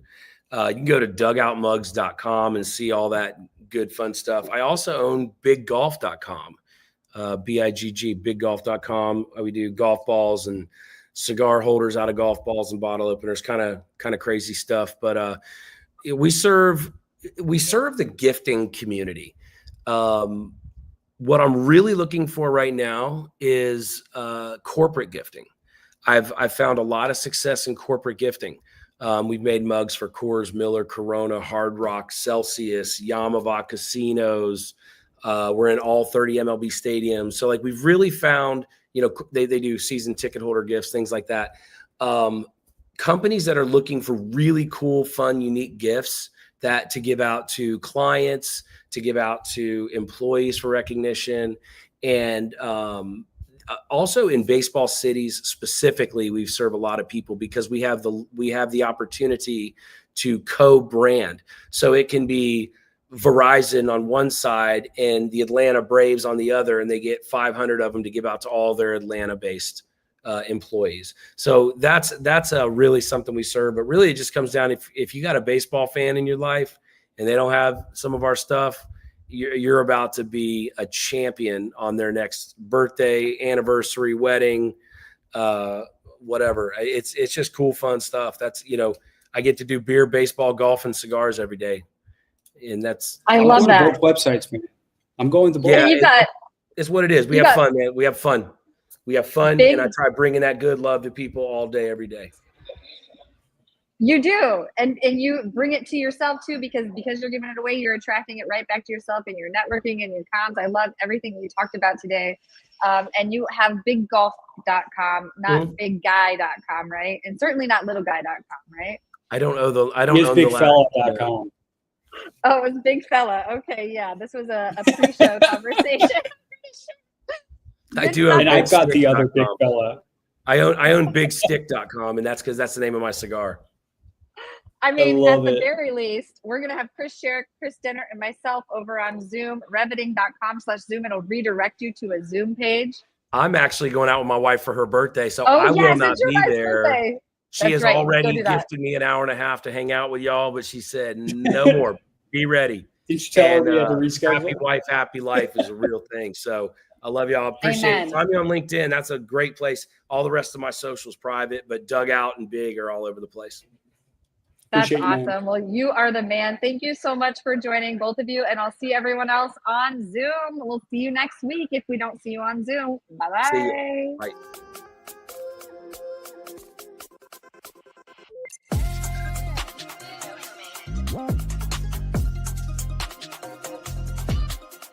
you can go to dugoutmugs.com and see all that good, fun stuff. I also own biggolf.com, BIGG, biggolf.com. We do golf balls and cigar holders out of golf balls and bottle openers, kind of crazy stuff. But we serve the gifting community. What I'm really looking for right now is corporate gifting. I've found a lot of success in corporate gifting. We've made mugs for Coors, Miller, Corona, Hard Rock, Celsius, Yamava casinos. We're in all 30 MLB stadiums. So like we've really found, they do season ticket holder gifts, things like that. Companies that are looking for really cool, fun, unique gifts that to give out to clients, to give out to employees for recognition. And also in baseball cities specifically, we serve a lot of people because we have the opportunity to co-brand. So it can be Verizon on one side and the Atlanta Braves on the other, and they get 500 of them to give out to all their Atlanta-based employees. So that's really something we serve. But really, it just comes down, if you got a baseball fan in your life and they don't have some of our stuff, you're about to be a champion on their next birthday, anniversary, wedding, whatever. It's just cool, fun stuff. That's, I get to do beer, baseball, golf, and cigars every day. And I love that. Both websites, man. I'm going to both. Yeah, it's what it is. We have fun, man. We have fun. We have fun, and I try bringing that good love to people all day, every day. You do, and you bring it to yourself too, because you're giving it away, you're attracting it right back to yourself, and you're networking and your comms. I love everything you talked about today. And you have biggolf.com, not bigguy.com, right? And certainly not littleguy.com, right? I don't own the bigfella.com. Oh, it's Big Fella. Okay, yeah, this was a pre-show conversation. I do own, and I've got the other Big Fella. I own bigstick.com, and that's because that's the name of my cigar. I mean, at the very least, we're going to have Kris Sherrick, Kris Dehnert, and myself over on Zoom, reveting.com/Zoom. It'll redirect you to a Zoom page. I'm actually going out with my wife for her birthday, so I will not be there. Birthday. She has already gifted me an hour and a half to hang out with y'all, but she said, no more. Be ready. Did you tell her we had to reschedule? Happy wife, happy life is a real thing. So I love y'all. Appreciate it. Find me on LinkedIn. That's a great place. All the rest of my socials private, but Dugout and Big are all over the place. That's awesome. Well, you are the man. Thank you so much for joining, both of you. And I'll see everyone else on Zoom. We'll see you next week if we don't see you on Zoom. Bye-bye. See you. Bye.